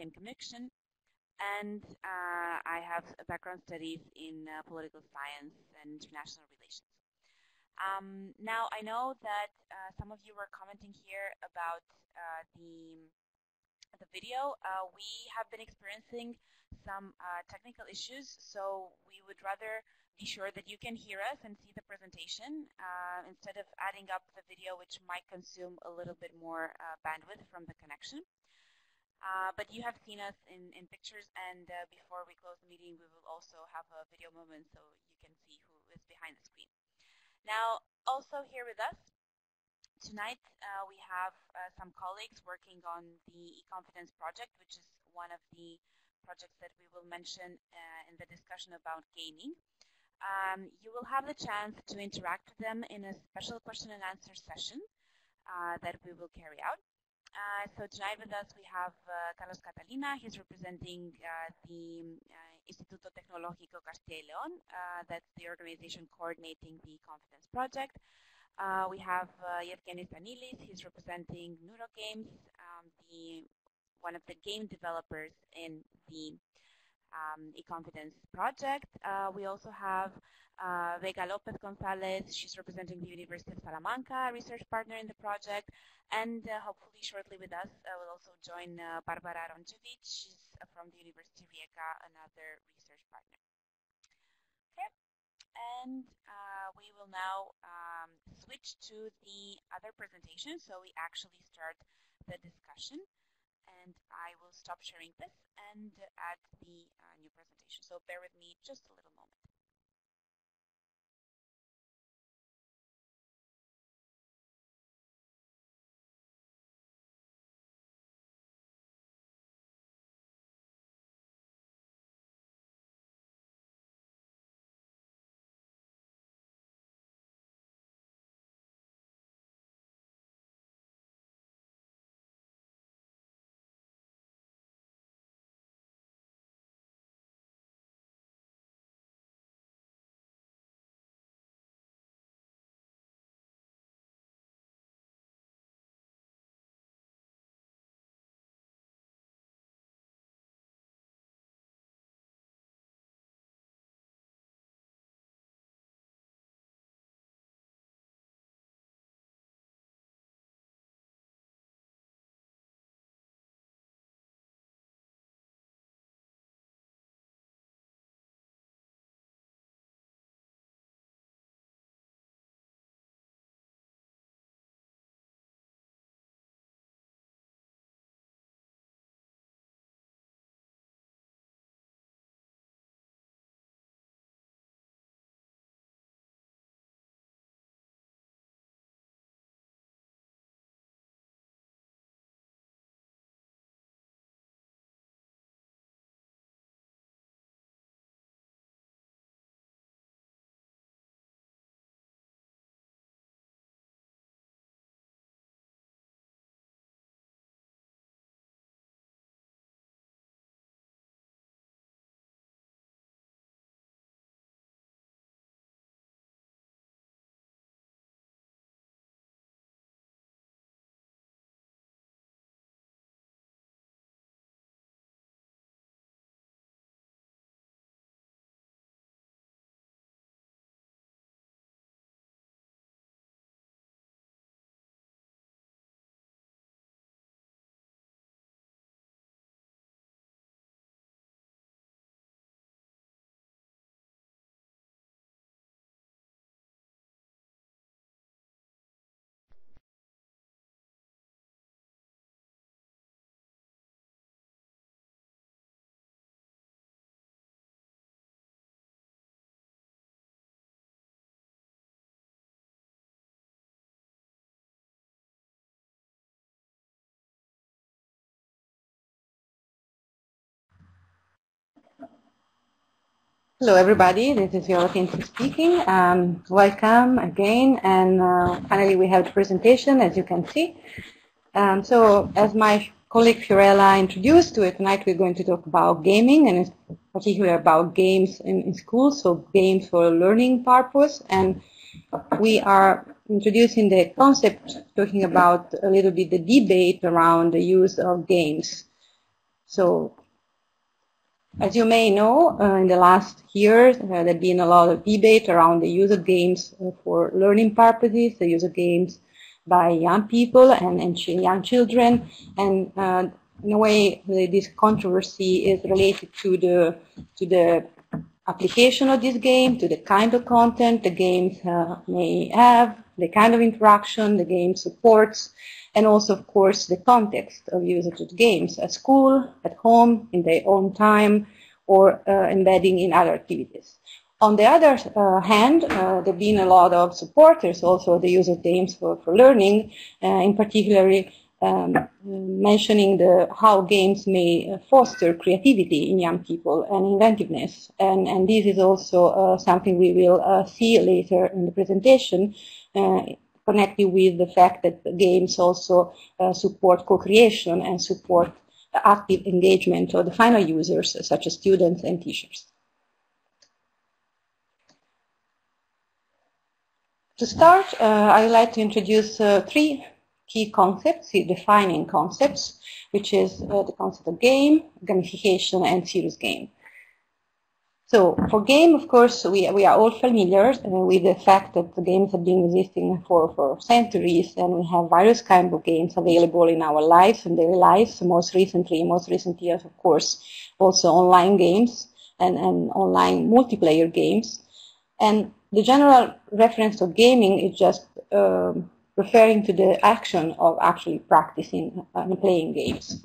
European Commission, and I have background studies in political science and international relations. Now, I know that some of you were commenting here about the video. We have been experiencing some technical issues, so we would rather be sure that you can hear us and see the presentation instead of adding up the video, which might consume a little bit more bandwidth from the connection. But you have seen us in pictures, and before we close the meeting, we will also have a video moment so you can see who is behind the screen. Now, also here with us tonight, we have some colleagues working on the eConfidence project, which is one of the projects that we will mention in the discussion about gaming. You will have the chance to interact with them in a special question and answer session that we will carry out. So tonight with us we have Carlos Catalina. He's representing the Instituto Tecnológico Castilla y León. That's the organization coordinating the eConfidence project. We have Yevgeny Stanilis. He's representing Neurogames, one of the game developers in the eConfidence project. We also have Vega Lopez Gonzalez. She's representing the University of Salamanca, a research partner in the project. And hopefully shortly with us will also join Barbara Ronchevich. She's from the University of Rijeka, another research partner. Okay, and we will now switch to the other presentation. So we actually start the discussion. And I will stop sharing this and add the new presentation. So bear with me just a little moment. Hello, everybody. This is Viola Pinto speaking. Welcome again. And finally, we have the presentation, as you can see. So, as my colleague Fiorella introduced to it, tonight we're going to talk about gaming, and in particular about games in schools, so games for learning purpose. And we are introducing the concept, talking about a little bit the debate around the use of games. So, as you may know, in the last years, there has been a lot of debate around the use of games for learning purposes, the use of games by young people and young children, and in a way, this controversy is related to the application of this game, to the kind of content the games may have, the kind of interaction the game supports, and also, of course, the context of usage of games at school, at home, in their own time, or embedding in other activities. On the other hand, there have been a lot of supporters also of the use of games for learning, in particular mentioning how games may foster creativity in young people and inventiveness. And this is also something we will see later in the presentation, connected with the fact that games also support co-creation and support active engagement of the final users, such as students and teachers. To start, I would like to introduce three key concepts, defining concepts, which is the concept of game, gamification, and serious game. So for game, of course, we are all familiar with the fact that the games have been existing for centuries, and we have various kinds of games available in our lives and daily lives. Most recent years, of course, also online games and online multiplayer games. And the general reference to gaming is just referring to the action of actually practicing and playing games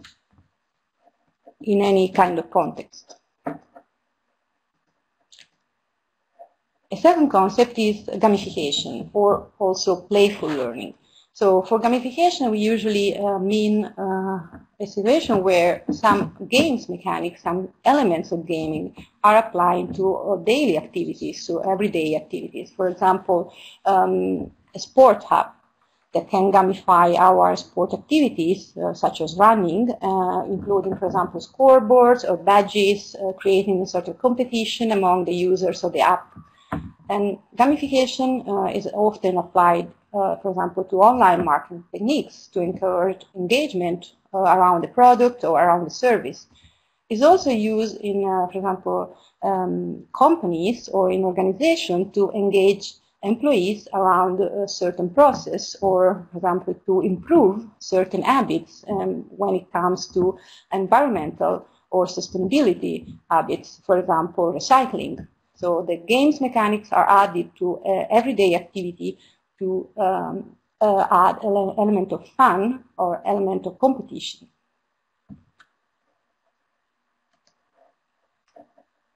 in any kind of context. A second concept is gamification, or also playful learning. So for gamification, we usually mean a situation where some games mechanics, some elements of gaming are applied to daily activities, to everyday activities. For example, a sport hub that can gamify our sport activities, such as running, including, for example, scoreboards or badges, creating a sort of competition among the users of the app. And gamification is often applied, for example, to online marketing techniques to encourage engagement around the product or around the service. It's also used in, for example, companies or in organizations to engage employees around a certain process, or, for example, to improve certain habits when it comes to environmental or sustainability habits, for example, recycling. So the games mechanics are added to everyday activity to add an element of fun or element of competition.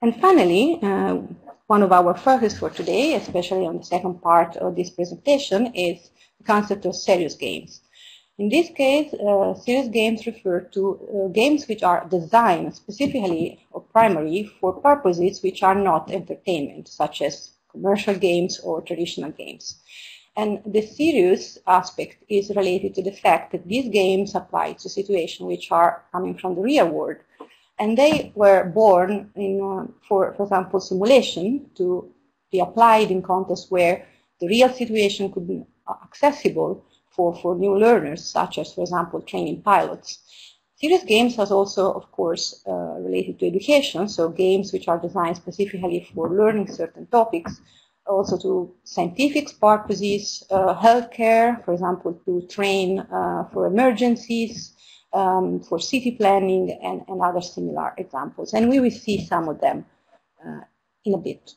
And finally, one of our focus for today, especially on the second part of this presentation, is the concept of serious games. In this case, serious games refer to games which are designed specifically or primarily for purposes which are not entertainment, such as commercial games or traditional games. And the serious aspect is related to the fact that these games apply to situations which are coming from the real world. And they were born in, for example, simulation to be applied in contexts where the real situation could be accessible for new learners, such as, for example, training pilots. Serious games has also, of course, related to education, so games which are designed specifically for learning certain topics, also to scientific purposes, healthcare, for example, to train for emergencies, for city planning, and other similar examples. And we will see some of them in a bit.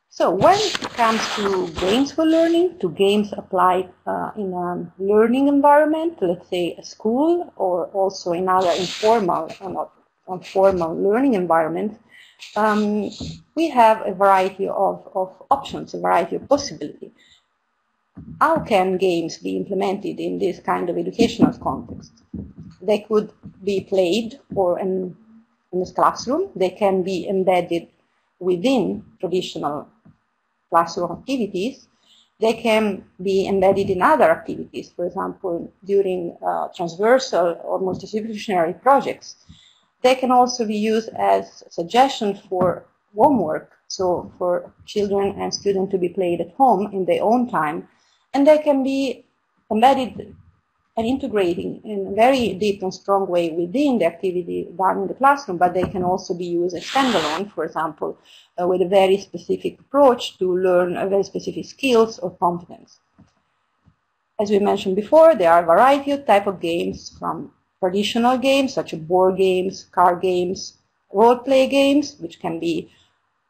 So when it comes to games for learning, to games applied in a learning environment, let's say a school, or also in other informal and formal learning environments, we have a variety of options, a variety of possibilities. How can games be implemented in this kind of educational context? They could be played or in this classroom. They can be embedded within traditional classroom activities. They can be embedded in other activities, for example, during transversal or multidisciplinary projects. They can also be used as suggestions for homework, so for children and students to be played at home in their own time, and they can be embedded and integrating in a very deep and strong way within the activity done in the classroom, but they can also be used as standalone, for example, with a very specific approach to learn a very specific skills or competence. As we mentioned before, there are a variety of type of games, from traditional games such as board games, card games, role-play games, which can be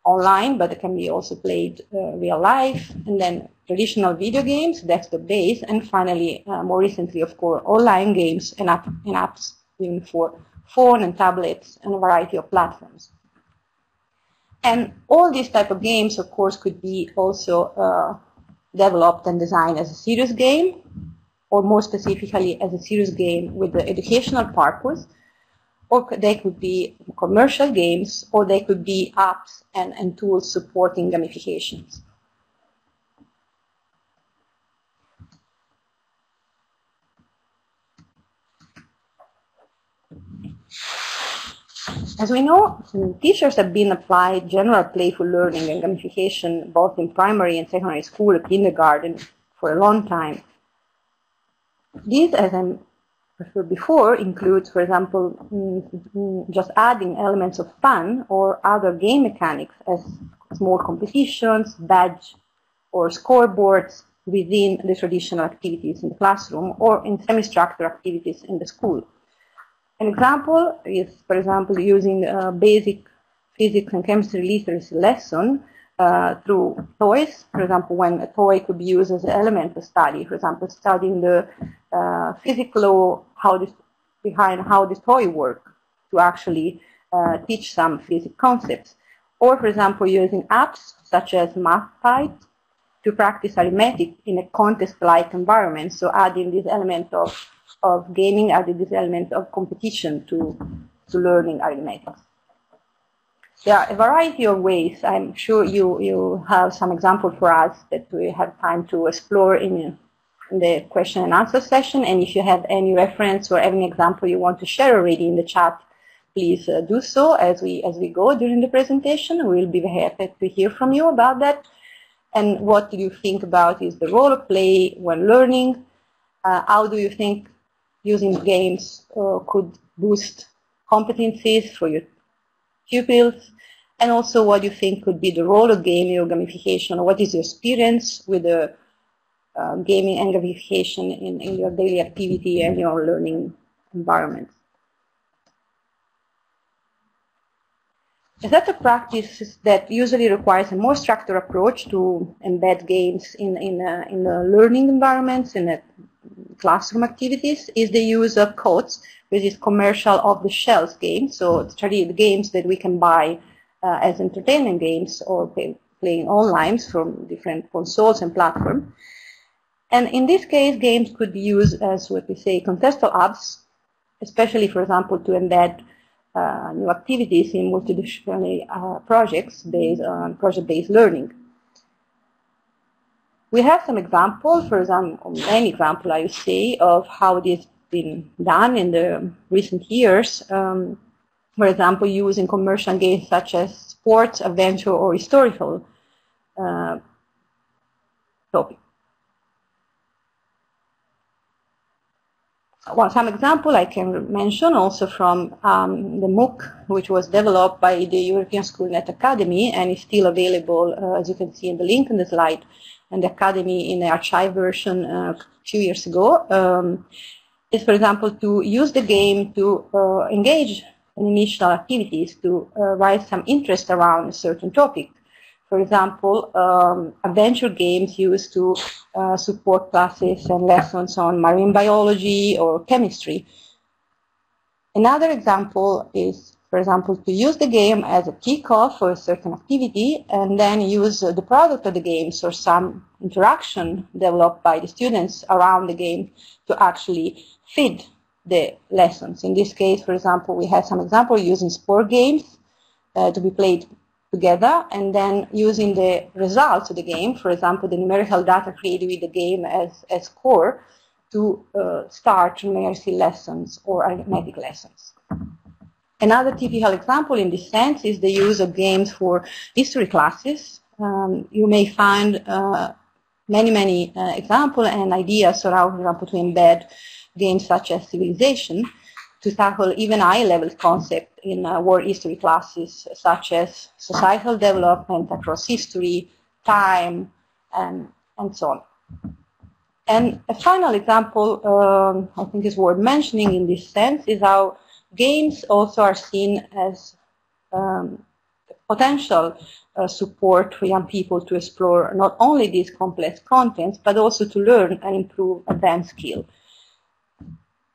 online, but it can be also played real life, and then traditional video games, desktop-based, and finally, more recently, of course, online games and apps even for phone and tablets and a variety of platforms. And all these type of games, of course, could be also developed and designed as a serious game, or more specifically as a serious game with the educational purpose, or they could be commercial games, or they could be apps and tools supporting gamifications. As we know, teachers have been applied general playful learning and gamification both in primary and secondary school, kindergarten, for a long time. These, as I referred before, includes, for example, just adding elements of fun or other game mechanics as small competitions, badge, or scoreboards within the traditional activities in the classroom or in semi-structured activities in the school. An example is, for example, using basic physics and chemistry literacy lesson through toys. For example, when a toy could be used as an element of study, for example, studying the physical law behind how this toy works to actually teach some physics concepts. Or, for example, using apps such as MathType to practice arithmetic in a contest-like environment, so adding this element of gaming, adding this element of competition to learning arithmetic. There are a variety of ways. I'm sure you have some examples for us that we have time to explore in the question and answer session. And if you have any reference or any example you want to share already in the chat, please do so as we go during the presentation. We'll be very happy to hear from you about that. And what do you think about is the role of play when learning? How do you think using games could boost competencies for your pupils? And also what do you think could be the role of gaming or gamification? Or what is your experience with the gaming and gamification in your daily activity and your learning environment? A set of practices that usually requires a more structured approach to embed games in the learning environments, in the classroom activities, is the use of COTS, which is commercial off-the-shelf games. So it's really the games that we can buy as entertainment games or playing online from different consoles and platforms. And in this case, games could be used as what we say contextual apps, especially, for example, to embed new activities in multidisciplinary projects based on project-based learning. We have some examples, for example, many examples, I would say, of how this has been done in the recent years. For example, using commercial games such as sports, adventure, or historical topics. Well, some example I can mention also from the MOOC, which was developed by the European EUN Academy and is still available, as you can see in the link in the slide, and the Academy in the archive version a few years ago, is, for example, to use the game to engage in initial activities to raise some interest around a certain topic. For example, adventure games used to support classes and lessons on marine biology or chemistry. Another example is, for example, to use the game as a kickoff for a certain activity and then use the product of the games or some interaction developed by the students around the game to actually feed the lessons. In this case, for example, we have some example using sport games to be played together and then using the results of the game, for example, the numerical data created with the game as core to start numeracy lessons or arithmetic lessons. Another typical example in this sense is the use of games for history classes. You may find many examples and ideas around, for example, to embed games such as civilization to tackle even high-level concepts in world history classes, such as societal development across history, time, and so on. And a final example I think is worth mentioning in this sense is how games also are seen as potential support for young people to explore not only these complex contents, but also to learn and improve advanced skills.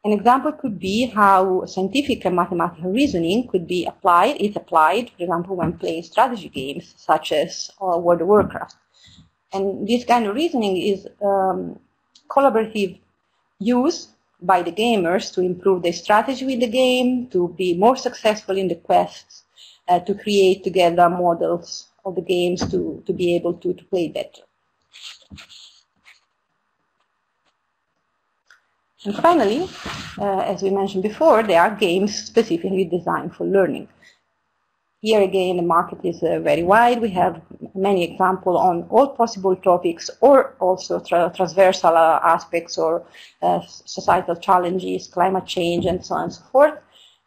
An example could be how scientific and mathematical reasoning could be applied, is applied, for example, when playing strategy games such as World of Warcraft. And this kind of reasoning is collaborative use by the gamers to improve their strategy with the game, to be more successful in the quests, to create together models of the games to be able to play better. And finally, as we mentioned before, there are games specifically designed for learning. Here again, the market is very wide. We have many examples on all possible topics, or also transversal aspects, or societal challenges, climate change, and so on and so forth.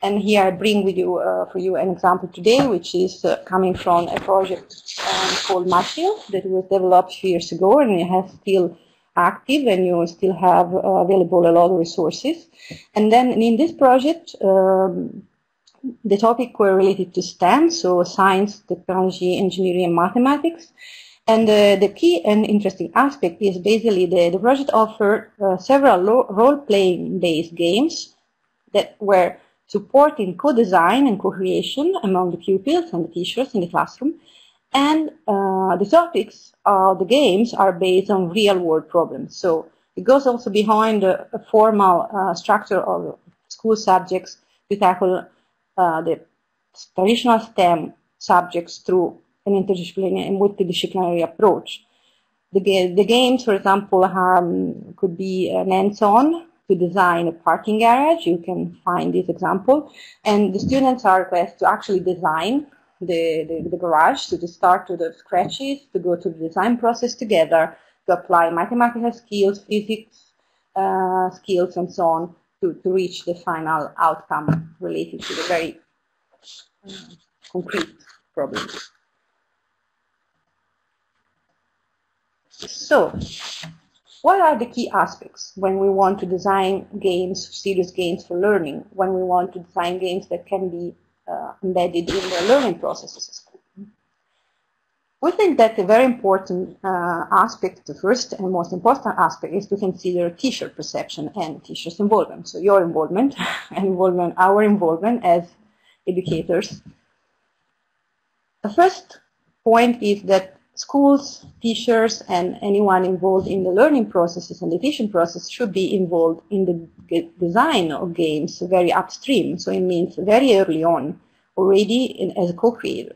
And here I bring with you, for you an example today, which is coming from a project called machina that was developed a few years ago, and it has still active, and you still have available a lot of resources. And then in this project, the topic were related to STEM, so science, technology, engineering, and mathematics. And the key and interesting aspect is basically the project offered several role-playing based games that were supporting co-design and co-creation among the pupils and the teachers in the classroom. And the topics of the games are based on real-world problems. So it goes also behind a formal structure of school subjects to tackle the traditional STEM subjects through an interdisciplinary and multidisciplinary approach. The games, for example, could be an hands-on to design a parking garage. You can find this example. And the students are requested to actually design the garage, so to start to the scratches, to go to the design process together, to apply mathematical skills, physics skills, and so on, to reach the final outcome related to the very concrete problem. So, what are the key aspects when we want to design games, serious games for learning, when we want to design games that can be embedded in the learning processes of school? We think that a very important aspect, the first and most important aspect, is to consider teacher perception and teachers' involvement. So your involvement, and our involvement as educators. The first point is that schools, teachers, and anyone involved in the learning processes and the teaching process should be involved in the design of games very upstream. So it means very early on, already as a co-creator.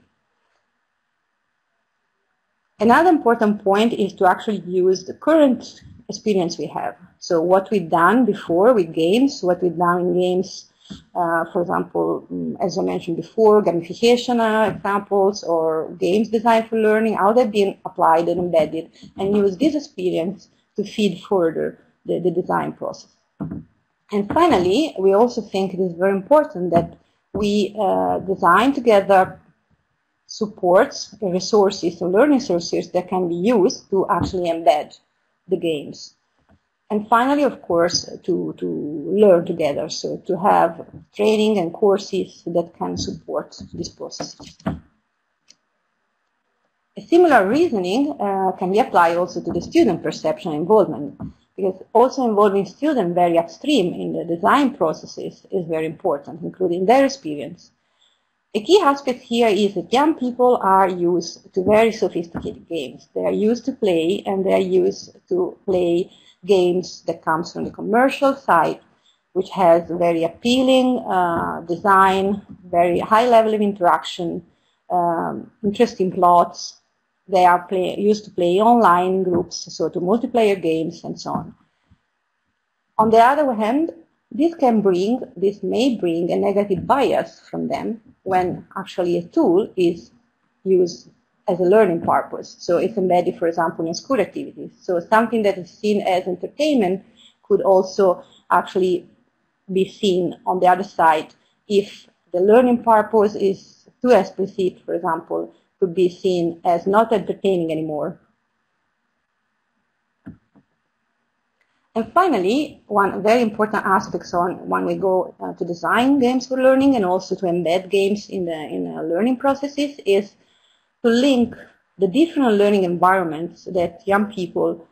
Another important point is to actually use the current experience we have. So what we've done before with games, what we've done in games, for example, as I mentioned before, gamification examples or games designed for learning, how they've been applied and embedded, and use this experience to feed further the design process. And finally, we also think it is very important that we design together supports, resources, or learning resources that can be used to actually embed the games. And finally, of course, to learn together, so to have training and courses that can support this process. A similar reasoning can be applied also to the student perception involvement, because also involving students very upstream in the design processes is very important, including their experience. A key aspect here is that young people are used to very sophisticated games. They are used to play, and they are used to play games that comes from the commercial side, which has very appealing design, very high level of interaction, interesting plots. They are used to play online in groups, so to multiplayer games and so on. On the other hand, This may bring a negative bias from them when actually a tool is used as a learning purpose. So it's embedded, for example, in school activities. So something that is seen as entertainment could also actually be seen on the other side if the learning purpose is too explicit, for example, could be seen as not entertaining anymore. And finally, one very important aspect on when we go to design games for learning and also to embed games in the learning processes is to link the different learning environments that young people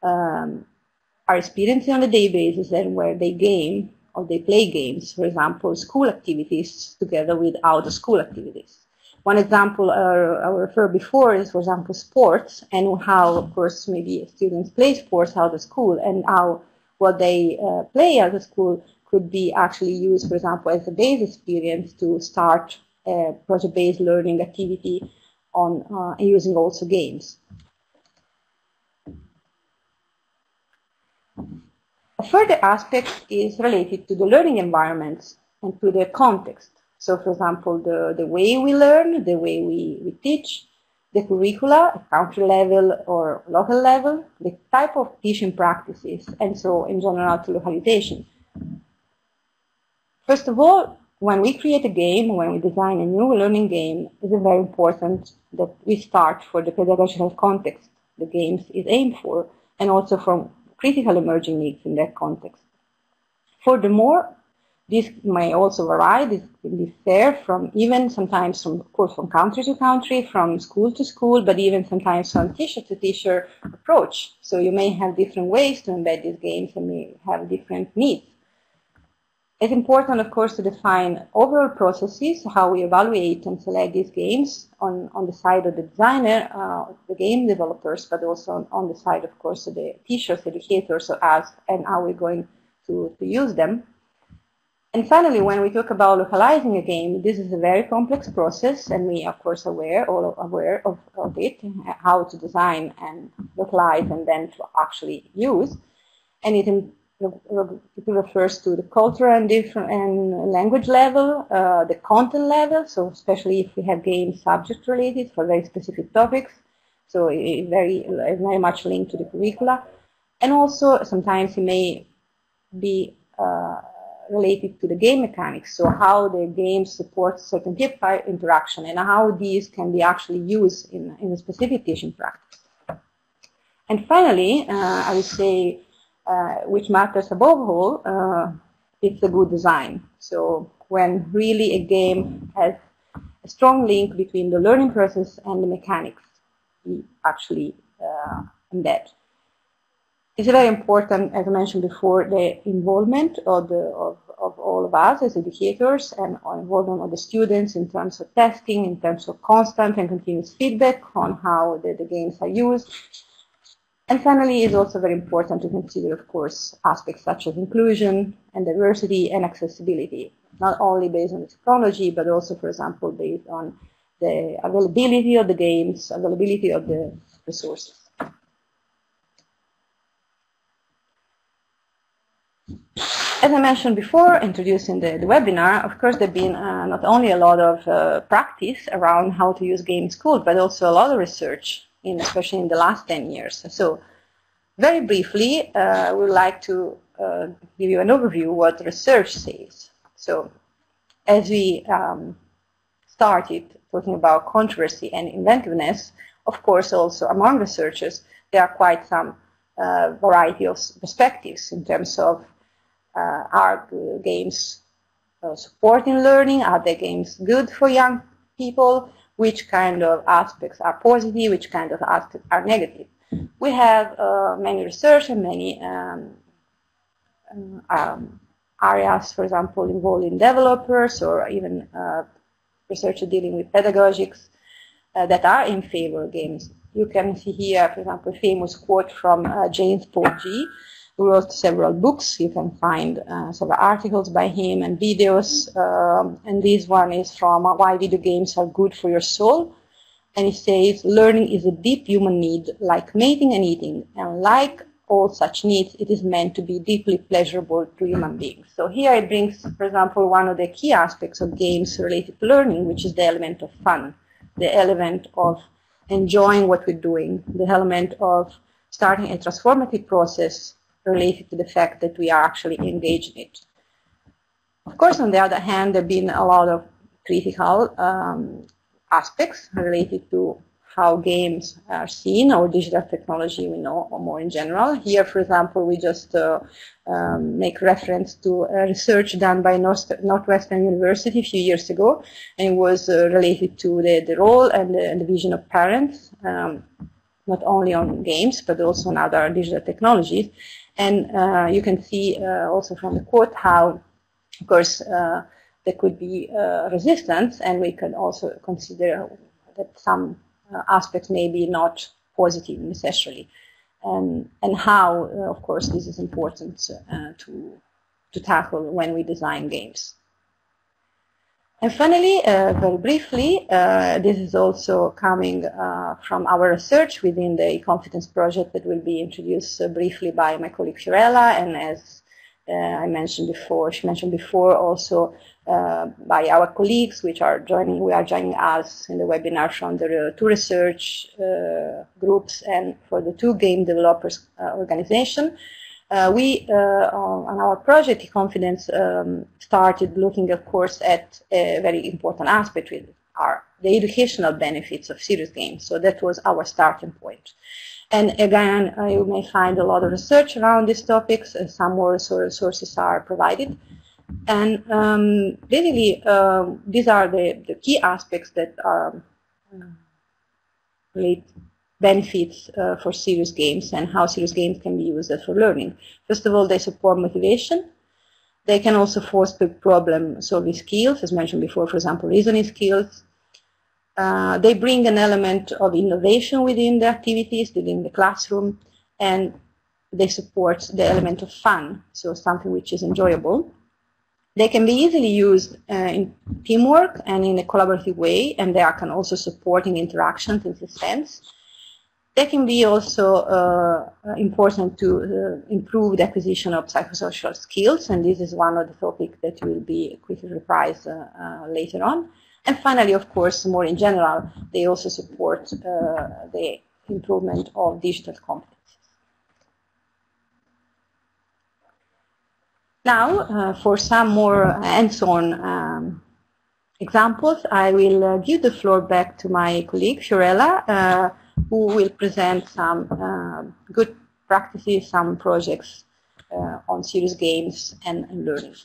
are experiencing on a daily basis and where they game or they play games, for example, school activities together with out-of-school activities. One example I referred before is, for example, sports and how, of course, maybe students play sports out of school and how what they play out of school could be actually used, for example, as a base experience to start a project-based learning activity on using also games. A further aspect is related to the learning environments and to the context. So, for example, the way we learn, the way we teach, the curricula at country level or local level, the type of teaching practices, and so in general to localization. First of all, when we create a game, when we design a new learning game, it is very important that we start for the pedagogical context the game is aimed for, and also from critical emerging needs in that context. Furthermore, this may also vary, this can be fair from even sometimes from, of course, from country to country, from school to school, but even sometimes from teacher to teacher approach. So you may have different ways to embed these games and may have different needs. It's important, of course, to define overall processes, how we evaluate and select these games on the side of the designer, the game developers, but also on the side, of course, of the teachers, educators, so us, and how we're going to use them. And finally, when we talk about localizing a game, this is a very complex process, and we, of course, all aware of it, how to design and localize and then to actually use. And it refers to the cultural and language level, the content level, so especially if we have games subject related for very specific topics, so it's very much linked to the curricula. And also sometimes it may be related to the game mechanics, so how the game supports certain type of interaction and how these can be actually used in a specific teaching practice. And finally, I would say, which matters above all, it's a good design. So when really a game has a strong link between the learning process and the mechanics we actually embed. It's very important, as I mentioned before, the involvement of all of us as educators and involvement of the students in terms of testing, in terms of constant and continuous feedback on how the games are used. And finally, it's also very important to consider, of course, aspects such as inclusion and diversity and accessibility, not only based on the technology, but also, for example, based on the availability of the games, availability of the resources. As I mentioned before, introducing the webinar, of course, there have been not only a lot of practice around how to use game in school, but also a lot of research, especially in the last 10 years. So very briefly, I would like to give you an overview of what research says. So as we started talking about controversy and inventiveness, of course, also among researchers, there are quite some variety of perspectives in terms of are games supporting learning? Are the games good for young people? Which kind of aspects are positive? Which kind of aspects are negative? We have many research and many areas, for example, involving developers or even research dealing with pedagogics that are in favor of games. You can see here, for example, a famous quote from James Paul G., who wrote several books. You can find several articles by him and videos. And this one is from Why Video Games Are Good for Your Soul. And it says, learning is a deep human need, like mating and eating. And like all such needs, it is meant to be deeply pleasurable to human beings. So here it brings, for example, one of the key aspects of games related to learning, which is the element of fun, the element of enjoying what we're doing, the element of starting a transformative process related to the fact that we are actually engaged in it. Of course, on the other hand, there have been a lot of critical aspects related to how games are seen or digital technology, we know, or more in general. Here, for example, we just make reference to research done by Northwestern University a few years ago, and it was related to the role and the vision of parents, not only on games, but also on other digital technologies. And you can see also from the quote how, of course, there could be resistance, and we can also consider that some aspects may be not positive necessarily, and how, of course, this is important to tackle when we design games. And finally, very briefly, this is also coming from our research within the eConfidence project that will be introduced briefly by my colleague Fiorella, and as I mentioned before, she mentioned before also by our colleagues, we are joining us in the webinar from the two research groups and for the two game developers organization. We, on our project, eConfidence, started looking, of course, at a very important aspect, which are the educational benefits of serious games. So that was our starting point. And again, you may find a lot of research around these topics. Some more resources are provided. And basically, these are the key aspects that are benefits for serious games and how serious games can be used for learning. First of all, they support motivation. They can also foster problem-solving skills, as mentioned before, for example, reasoning skills. They bring an element of innovation within the activities, within the classroom, and they support the element of fun, so something which is enjoyable. They can be easily used in teamwork and in a collaborative way, and they can also support interactions in this sense. They can be also important to improve the acquisition of psychosocial skills, and this is one of the topics that will be quickly reprised later on. And finally, of course, more in general, they also support the improvement of digital competencies. Now, for some more hands-on examples, I will give the floor back to my colleague, Fiorella, who will present some good practices, some projects on serious games and learning.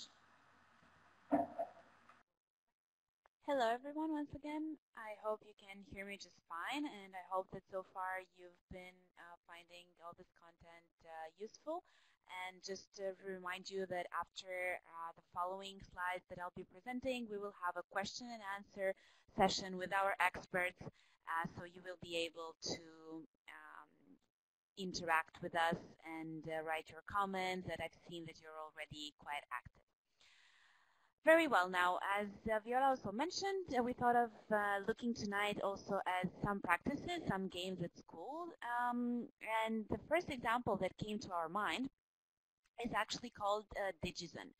Hello everyone once again. I hope you can hear me just fine, and I hope that so far you've been finding all this content useful. And just to remind you that after the following slides that I'll be presenting, we will have a question and answer session with our experts, so you will be able to interact with us and write your comments, that I've seen that you're already quite active. Very well. Now, as Viola also mentioned, we thought of looking tonight also at some practices, some games at school. And the first example that came to our mind is actually called Digizon.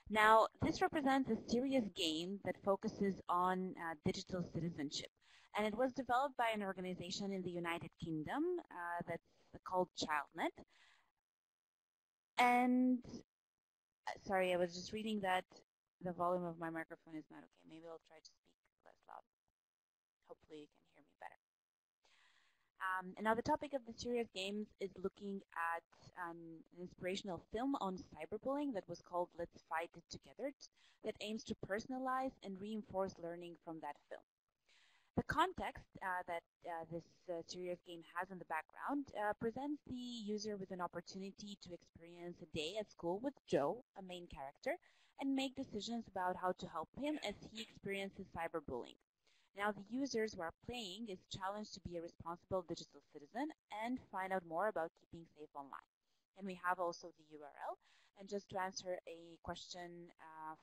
Now, this represents a serious game that focuses on digital citizenship. And it was developed by an organization in the United Kingdom that's called ChildNet. And, sorry, I was just reading that the volume of my microphone is not okay. Maybe I'll try to speak less loud. Hopefully you can hear me better. And now the topic of the serious games is looking at an inspirational film on cyberbullying that was called Let's Fight It Together, that aims to personalize and reinforce learning from that film. The context that this serious game has in the background presents the user with an opportunity to experience a day at school with Joe, a main character, and make decisions about how to help him as he experiences cyberbullying. Now, the users who are playing is challenged to be a responsible digital citizen and find out more about keeping safe online. And we have also the URL. And just to answer a question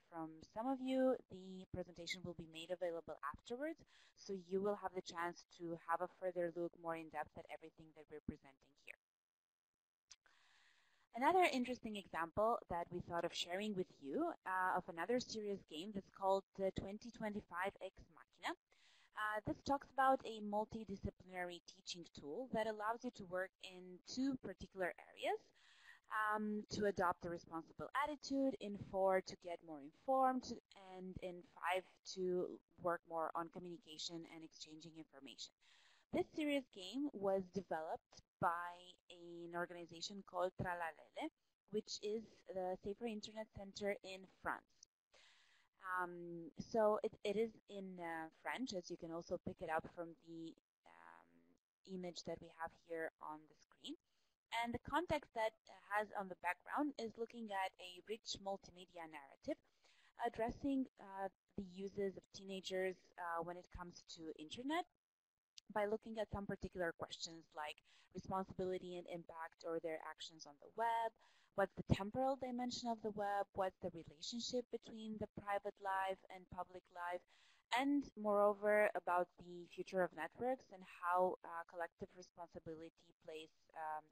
from some of you, the presentation will be made available afterwards, so you will have the chance to have a further look more in depth at everything that we're presenting here. Another interesting example that we thought of sharing with you of another serious game that's called 2025 Ex Machina. This talks about a multidisciplinary teaching tool that allows you to work in two particular areas. To adopt a responsible attitude, in 4 to get more informed, and in 5 to work more on communication and exchanging information. This serious game was developed by an organization called Tralalele, which is the Safer Internet Center in France. So it is in French, as you can also pick it up from the image that we have here on the screen. And the context that has on the background is looking at a rich multimedia narrative addressing the uses of teenagers when it comes to internet by looking at some particular questions like responsibility and impact or their actions on the web, what's the temporal dimension of the web, what's the relationship between the private life and public life, and moreover about the future of networks and how collective responsibility plays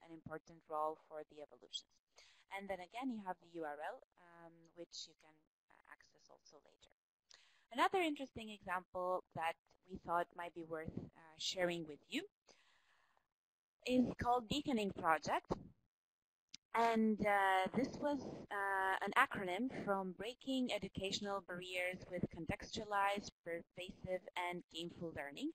an important role for the evolutions. And then again, you have the URL, which you can access also later. Another interesting example that we thought might be worth sharing with you is called eTwinning project. And this was an acronym from breaking educational barriers with contextualized, pervasive, and gameful learning.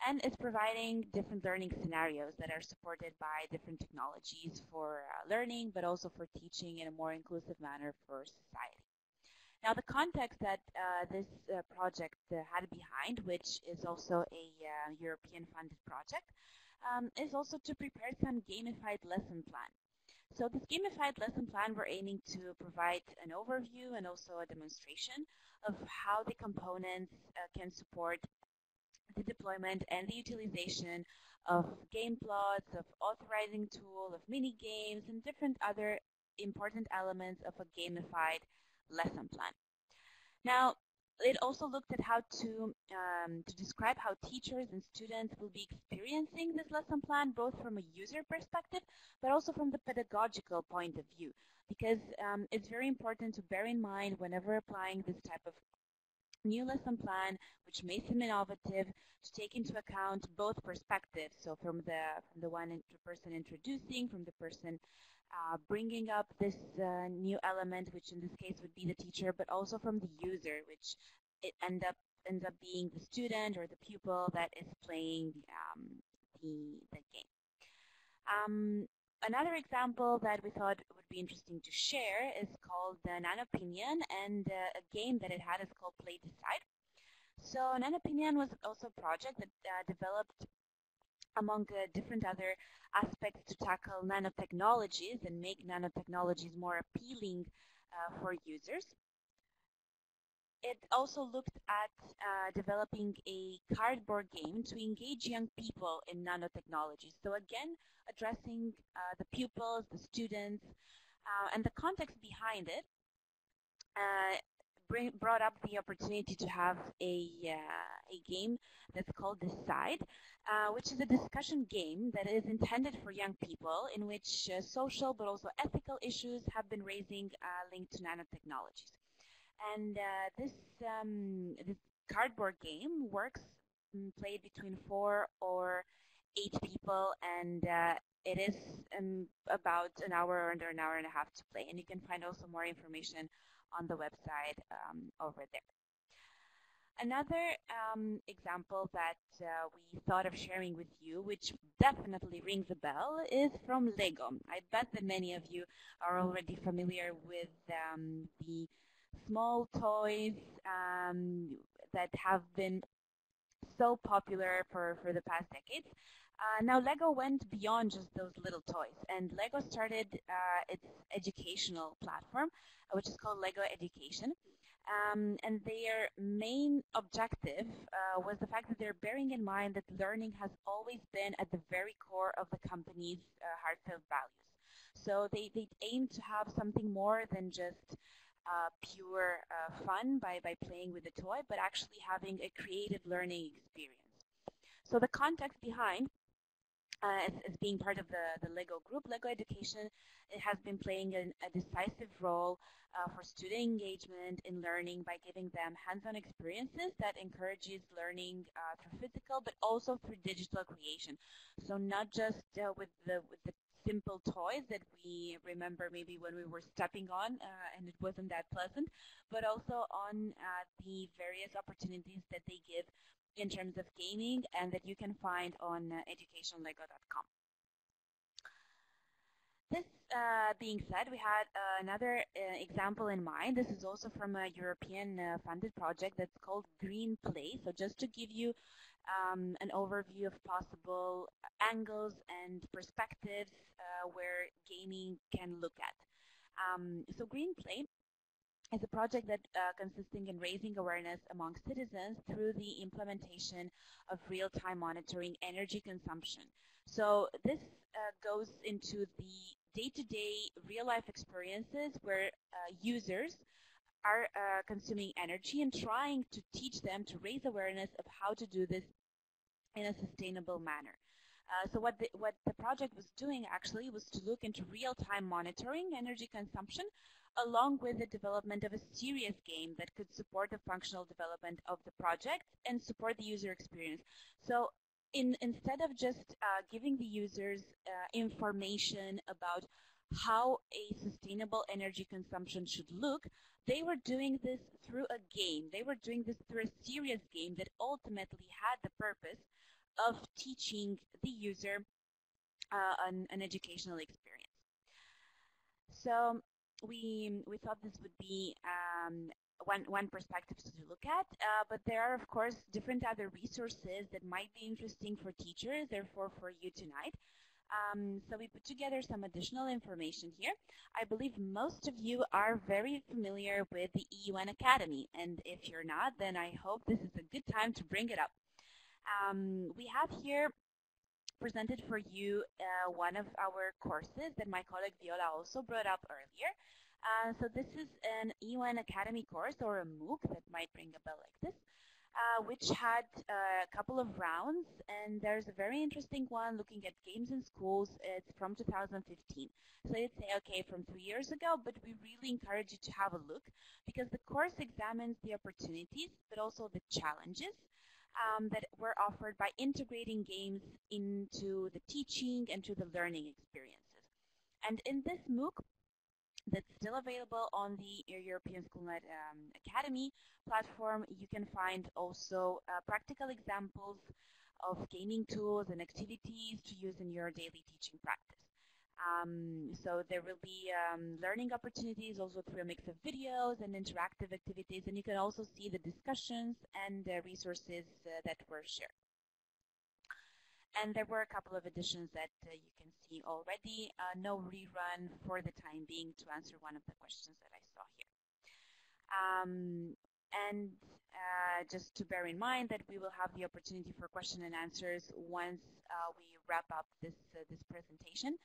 And it's providing different learning scenarios that are supported by different technologies for learning, but also for teaching in a more inclusive manner for society. Now, the context that this project had behind, which is also a European-funded project, is also to prepare some gamified lesson plan. So this gamified lesson plan, we're aiming to provide an overview and also a demonstration of how the components can support the deployment and the utilization of game plots, of authorizing tool, of mini games, and different other important elements of a gamified lesson plan. Now, it also looked at how to describe how teachers and students will be experiencing this lesson plan, both from a user perspective, but also from the pedagogical point of view, because it's very important to bear in mind whenever applying this type of new lesson plan, which may seem innovative, to take into account both perspectives. So from the person introducing, from the person bringing up this new element, which in this case would be the teacher, but also from the user, which it ends up being the student or the pupil that is playing the game. Another example that we thought would be interesting to share is called Nanopinion, and a game that it had is called Play Decide. So Nanopinion was also a project that developed among different other aspects to tackle nanotechnologies and make nanotechnologies more appealing for users. It also looked at developing a cardboard game to engage young people in nanotechnology. So again, addressing the pupils, the students, and the context behind it brought up the opportunity to have a game that's called Decide, which is a discussion game that is intended for young people in which social but also ethical issues have been raising linked to nanotechnologies. And this cardboard game works played between 4 or 8 people, and it is about an hour or an hour and a half to play. And you can find also more information on the website over there. Another example that we thought of sharing with you, which definitely rings a bell, is from Lego. I bet that many of you are already familiar with the small toys that have been so popular for the past decades. Now Lego went beyond just those little toys, and Lego started its educational platform, which is called Lego Education. And their main objective was the fact that they're bearing in mind that learning has always been at the very core of the company's heartfelt values. So they aim to have something more than just pure fun by playing with the toy, but actually having a creative learning experience. So the context behind as being part of the LEGO group, LEGO Education, it has been playing a decisive role for student engagement in learning by giving them hands-on experiences that encourages learning through physical, but also through digital creation. So not just with the simple toys that we remember maybe when we were stepping on and it wasn't that pleasant, but also on the various opportunities that they give in terms of gaming and that you can find on educationlego.com. This being said, we had another example in mind. This is also from a European funded project that's called Green Play. So just to give you an overview of possible angles and perspectives where gaming can look at. So Green Play is a project that consisting in raising awareness among citizens through the implementation of real-time monitoring energy consumption. So this goes into the day-to-day real-life experiences where users are consuming energy and trying to teach them to raise awareness of how to do this in a sustainable manner. So what the project was doing actually was to look into real-time monitoring energy consumption along with the development of a serious game that could support the functional development of the project and support the user experience. So instead of just giving the users information about how a sustainable energy consumption should look, they were doing this through a game. They were doing this through a serious game that ultimately had the purpose of teaching the user an educational experience. So we thought this would be one perspective to look at, but there are of course different other resources that might be interesting for teachers, therefore for you tonight. So we put together some additional information here. I believe most of you are very familiar with the EUN Academy, and if you're not, then I hope this is a good time to bring it up. We have here presented for you one of our courses that my colleague Viola also brought up earlier. So this is an EUN Academy course, or a MOOC that might ring a bell like this, which had a couple of rounds, and there's a very interesting one looking at games in schools. It's from 2015. So you'd say, okay, from 3 years ago, but we really encourage you to have a look because the course examines the opportunities, but also the challenges that were offered by integrating games into the teaching and to the learning experiences. And in this MOOC, that's still available on the European Schoolnet Academy platform, you can find also practical examples of gaming tools and activities to use in your daily teaching practice. So there will be learning opportunities also through a mix of videos and interactive activities, and you can also see the discussions and the resources that were shared. And there were a couple of additions that you can see already. No rerun for the time being to answer one of the questions that I saw here. And just to bear in mind that we will have the opportunity for question and answers once we wrap up this presentation.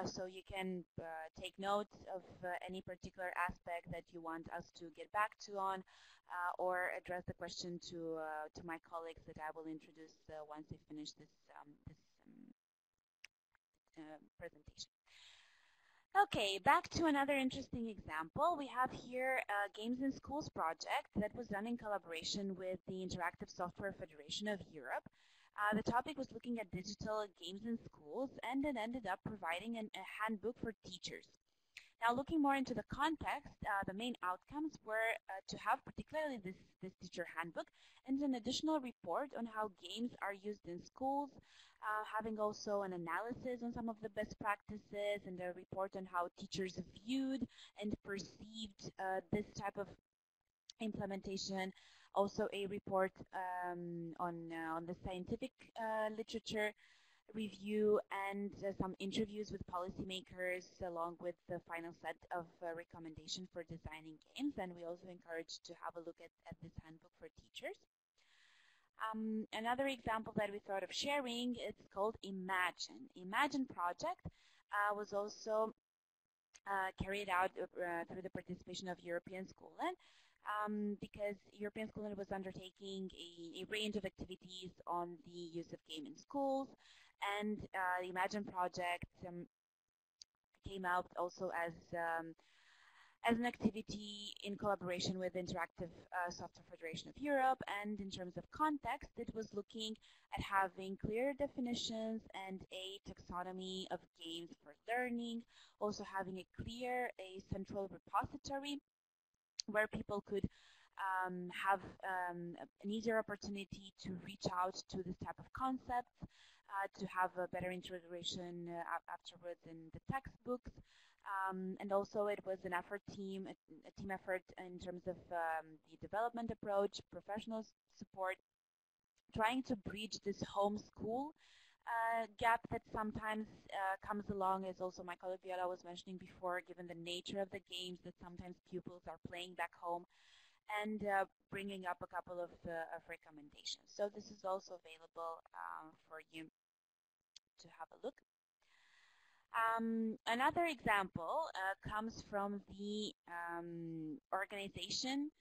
So you can take note of any particular aspect that you want us to get back to on, or address the question to my colleagues that I will introduce once we finish this presentation. Okay, back to another interesting example. We have here a Games in Schools project that was done in collaboration with the Interactive Software Federation of Europe. The topic was looking at digital games in schools, and it ended up providing a handbook for teachers. Now, looking more into the context, the main outcomes were to have particularly this teacher handbook and an additional report on how games are used in schools, having also an analysis on some of the best practices and a report on how teachers viewed and perceived this type of implementation. Also a report on the scientific literature review and some interviews with policymakers along with the final set of recommendations for designing games. And we also encourage to have a look at this handbook for teachers. Another example that we thought of sharing is called Imagine. Imagine project was also carried out through the participation of European Schoolnet, because European Schoolnet was undertaking a range of activities on the use of game in schools, And the Imagine project came out also as an activity in collaboration with Interactive Software Federation of Europe. And in terms of context, it was looking at having clear definitions and a taxonomy of games for learning, also having a central repository where people could have an easier opportunity to reach out to this type of concepts, to have a better integration afterwards in the textbooks. And also it was a team effort in terms of the development approach, professional support, trying to bridge this homeschool gap that sometimes comes along, as also my colleague Viola was mentioning before, given the nature of the games that sometimes pupils are playing back home, and bringing up a couple of recommendations. So this is also available for you to have a look. Another example comes from the organization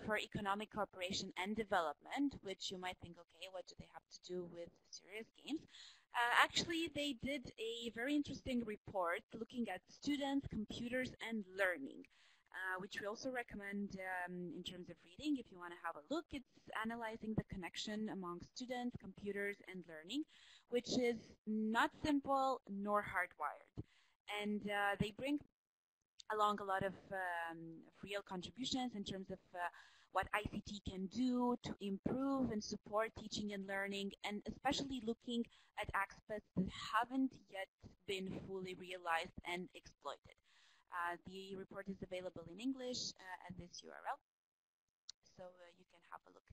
for economic cooperation and development, which you might think, okay, what do they have to do with serious games? Actually, they did a very interesting report looking at students, computers, and learning, which we also recommend in terms of reading if you want to have a look. It's analyzing the connection among students, computers, and learning, which is not simple nor hardwired. And they bring along a lot of real contributions in terms of what ICT can do to improve and support teaching and learning, and especially looking at aspects that haven't yet been fully realized and exploited. The report is available in English at this URL, so you can have a look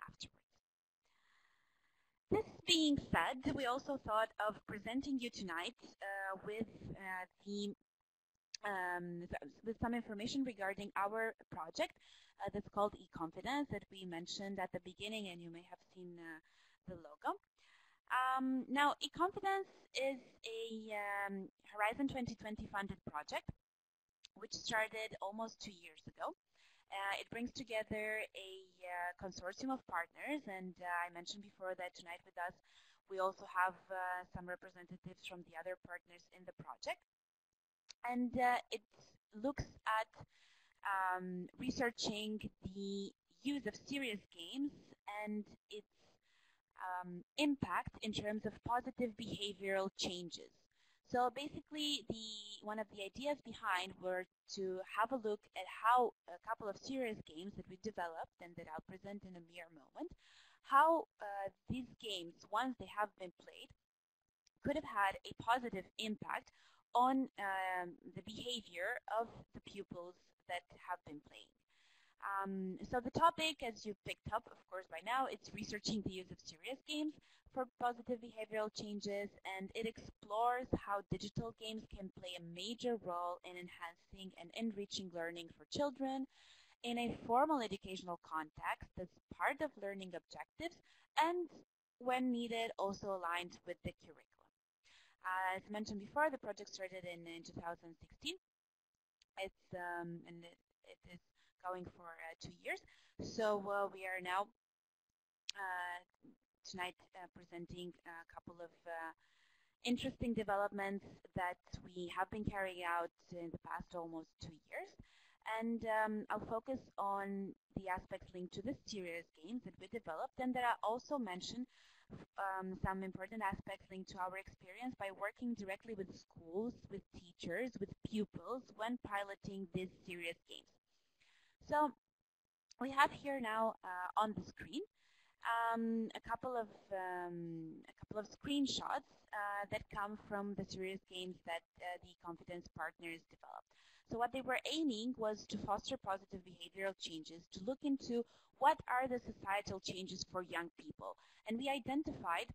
afterwards. This being said, we also thought of presenting you tonight with some information regarding our project that's called eConfidence that we mentioned at the beginning, and you may have seen the logo. Now, eConfidence is a Horizon 2020 funded project which started almost 2 years ago. It brings together a consortium of partners, and I mentioned before that tonight with us we also have some representatives from the other partners in the project. And it looks at researching the use of serious games and its impact in terms of positive behavioral changes. So basically, one of the ideas behind were to have a look at how a couple of serious games that we developed and that I'll present in a mere moment, how these games, once they have been played, could have had a positive impact on the behavior of the pupils that have been playing. So the topic, as you picked up, of course, by now, it's researching the use of serious games for positive behavioral changes, and it explores how digital games can play a major role in enhancing and enriching learning for children in a formal educational context that's part of learning objectives and, when needed, also aligned with the curriculum. As mentioned before, the project started in 2016. It's and it is going for 2 years. So we are now tonight presenting a couple of interesting developments that we have been carrying out in the past almost 2 years. And I'll focus on the aspects linked to the serious games that we developed, and that I also mention some important aspects linked to our experience by working directly with schools, with teachers, with pupils when piloting these serious games. So we have here now on the screen a couple of screenshots that come from the serious games that the eConfidence partners developed. So what they were aiming was to foster positive behavioral changes, to look into what are the societal changes for young people. And we identified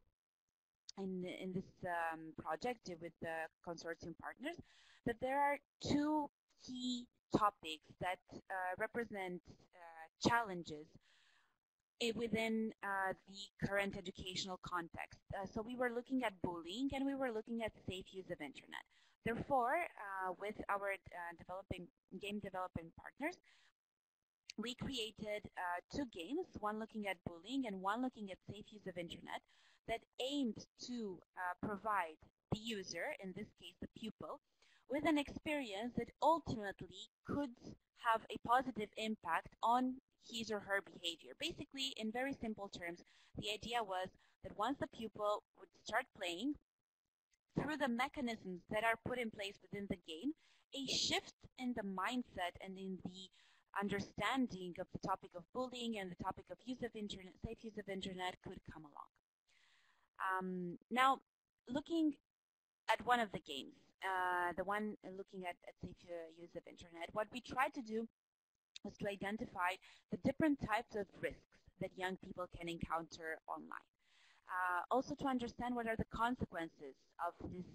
in this project with the consortium partners that there are two key topics that represent challenges within the current educational context. So we were looking at bullying and we were looking at safe use of internet. Therefore, with our game developing partners, we created two games, one looking at bullying and one looking at safe use of internet, that aimed to provide the user, in this case the pupil, with an experience that ultimately could have a positive impact on his or her behavior. Basically, in very simple terms, the idea was that once the pupil would start playing, through the mechanisms that are put in place within the game, a shift in the mindset and in the understanding of the topic of bullying and the topic of use of internet, safe use of internet could come along. Now, looking at one of the games, the one looking at safe use of internet, what we tried to do was to identify the different types of risks that young people can encounter online. Also to understand what are the consequences of this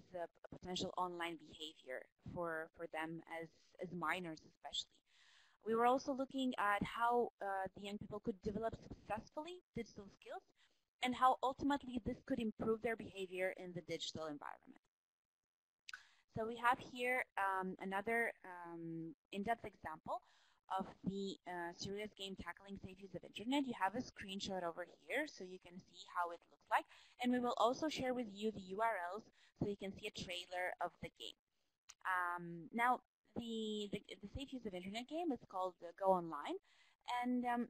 potential online behavior for them as minors especially. We were also looking at how the young people could develop successfully digital skills and how ultimately this could improve their behavior in the digital environment. So we have here another in-depth example of the serious game tackling safe use of internet. You have a screenshot over here so you can see how it looks like, and we will also share with you the URLs so you can see a trailer of the game. Now the safe use of internet game is called Go Online, and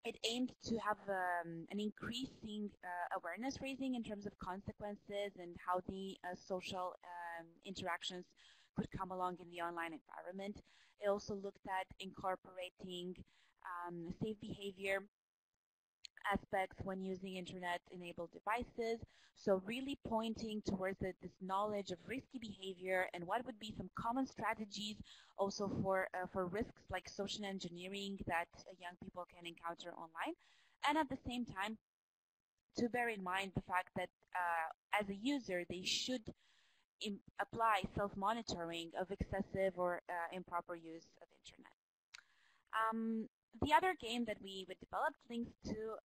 it aimed to have an increasing awareness raising in terms of consequences and how the social interactions could come along in the online environment. It also looked at incorporating safe behavior aspects when using internet-enabled devices, so really pointing towards this knowledge of risky behavior and what would be some common strategies also for risks like social engineering that young people can encounter online, and at the same time to bear in mind the fact that as a user they should apply self-monitoring of excessive or improper use of internet. The other game that we developed links to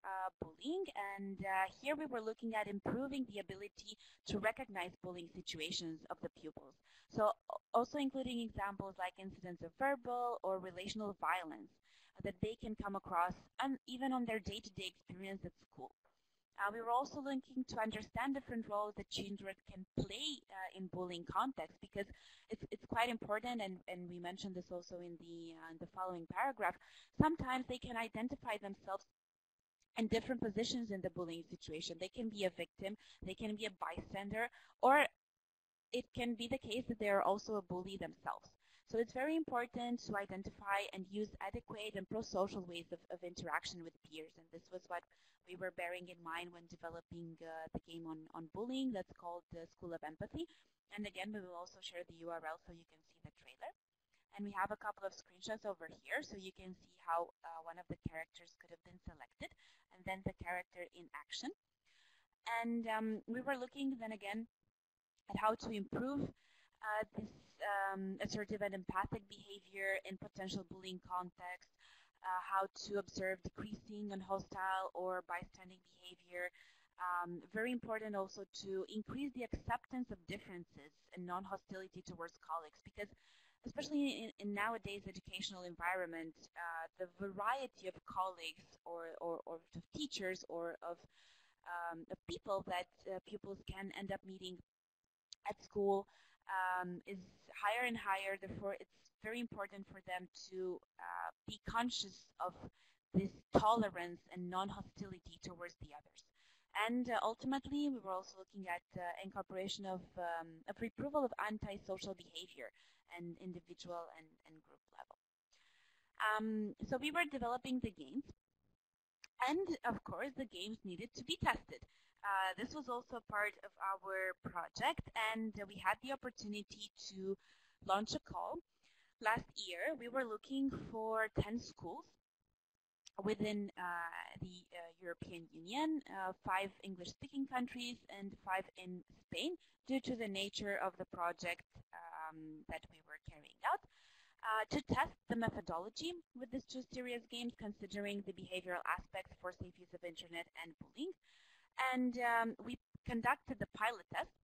bullying, and here we were looking at improving the ability to recognize bullying situations of the pupils. So also including examples like incidents of verbal or relational violence that they can come across and even on their day-to-day experience at school. We were also looking to understand different roles that children can play in bullying context, because it's quite important, and we mentioned this also in the following paragraph. Sometimes they can identify themselves in different positions in the bullying situation. They can be a victim, they can be a bystander, or it can be the case that they are also a bully themselves. So it's very important to identify and use adequate and pro-social ways of interaction with peers, and this was what we were bearing in mind when developing the game on bullying that's called the School of Empathy. And again, we will also share the URL so you can see the trailer. And we have a couple of screenshots over here so you can see how one of the characters could have been selected, and then the character in action. And we were looking then again at how to improve this assertive and empathic behavior in potential bullying context, how to observe decreasing and hostile or bystanding behavior. Very important also to increase the acceptance of differences and non-hostility towards colleagues, because especially in nowadays educational environment, the variety of colleagues or of teachers or of people that pupils can end up meeting at school is higher and higher. Therefore, it's very important for them to be conscious of this tolerance and non-hostility towards the others. And ultimately, we were also looking at incorporation of reproval of antisocial behavior and individual and group level. So we were developing the games, and of course, the games needed to be tested. This was also part of our project, and we had the opportunity to launch a call. Last year, we were looking for 10 schools within the European Union, 5 English-speaking countries, and 5 in Spain, due to the nature of the project that we were carrying out, to test the methodology with these 2 serious games, considering the behavioral aspects for safe use of internet and bullying. And we conducted the pilot test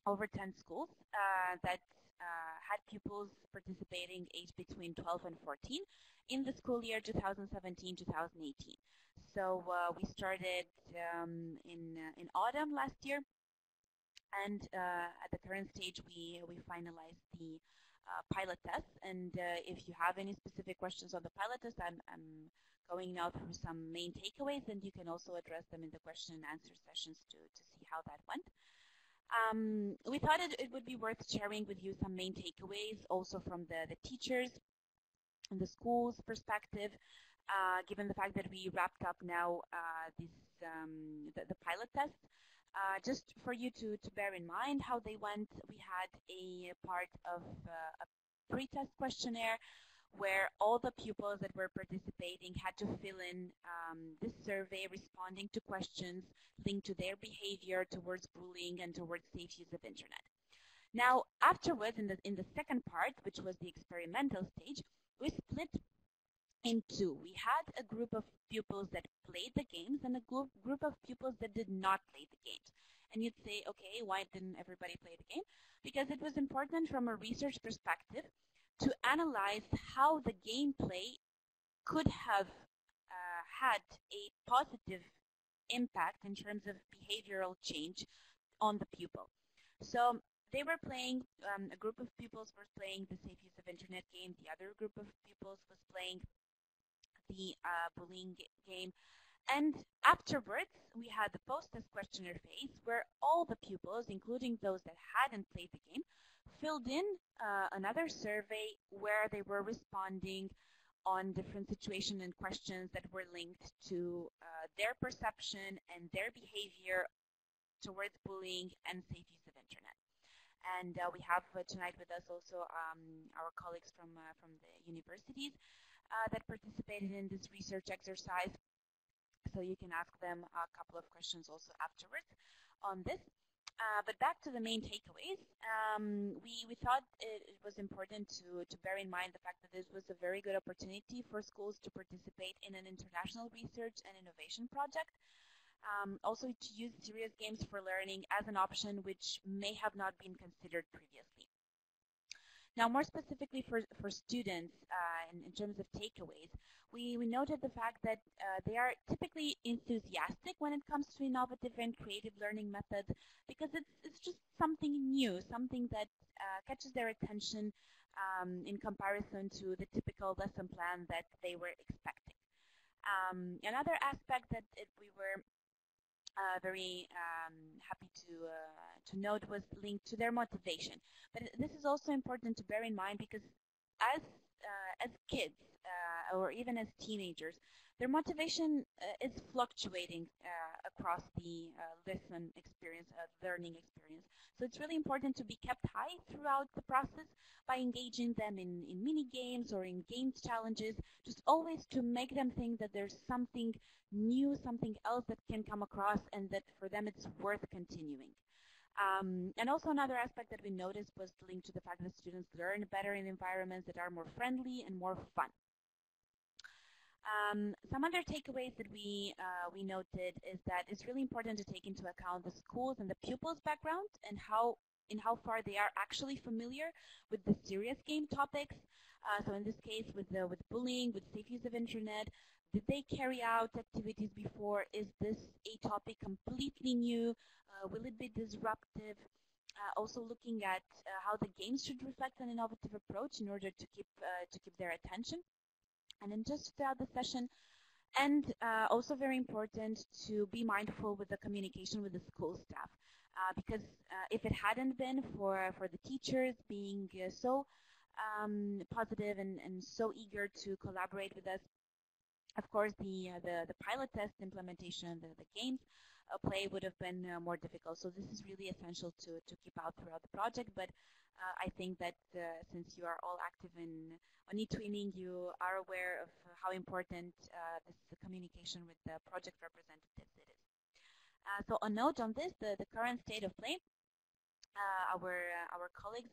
over 10 schools that had pupils participating aged between 12 and 14 in the school year 2017-2018. So we started in autumn last year, and at the current stage we finalized the pilot test. And if you have any specific questions on the pilot test, I'm going now through some main takeaways, and you can also address them in the question and answer sessions to see how that went. We thought it would be worth sharing with you some main takeaways also from the teachers and the school's perspective, given the fact that we wrapped up now the pilot test. Just for you to bear in mind how they went, we had a part of a pre-test questionnaire where all the pupils that were participating had to fill in this survey responding to questions linked to their behavior towards bullying and towards safe use of internet. Now, afterwards, in the second part, which was the experimental stage, we split in two. We had a group of pupils that played the games and a group of pupils that did not play the games. And you'd say, okay, why didn't everybody play the game? Because it was important from a research perspective to analyze how the gameplay could have had a positive impact in terms of behavioral change on the pupil. So they were playing, a group of pupils were playing the safe use of internet game, the other group of pupils was playing the bullying game. And afterwards, we had the post-test questionnaire phase where all the pupils, including those that hadn't played the game, filled in another survey where they were responding on different situations and questions that were linked to their perception and their behavior towards bullying and safe use of internet. And we have tonight with us also our colleagues from the universities that participated in this research exercise. So you can ask them a couple of questions also afterwards on this. But back to the main takeaways, we thought it was important to bear in mind the fact that this was a very good opportunity for schools to participate in an international research and innovation project. Also to use serious games for learning as an option which may have not been considered previously. Now, more specifically for students, in terms of takeaways, we noted the fact that they are typically enthusiastic when it comes to innovative and creative learning methods because it's just something new, something that catches their attention in comparison to the typical lesson plan that they were expecting. Another aspect that we were very happy to note was linked to their motivation. But this is also important to bear in mind because as kids or even as teenagers, their motivation is fluctuating across the lesson experience, learning experience. So it's really important to be kept high throughout the process by engaging them in mini games or in games challenges, just always to make them think that there's something new, something else that can come across and that for them it's worth continuing. And also another aspect that we noticed was linked to the fact that students learn better in environments that are more friendly and more fun. Some other takeaways that we noted is that it's really important to take into account the schools and the pupils' background and how far they are actually familiar with the serious game topics. So in this case, with bullying, with safe use of internet, did they carry out activities before? Is this a topic completely new? Will it be disruptive? Also looking at how the games should reflect an innovative approach in order to keep their attention. And then just throughout the session, and also very important to be mindful with the communication with the school staff, because if it hadn't been for the teachers being so positive and so eager to collaborate with us, of course the pilot test implementation, the games play would have been more difficult. So this is really essential to keep out throughout the project. But I think that since you are all active on eTwinning, you are aware of how important this communication with the project representatives it is. So a note on this, the current state of play, our colleagues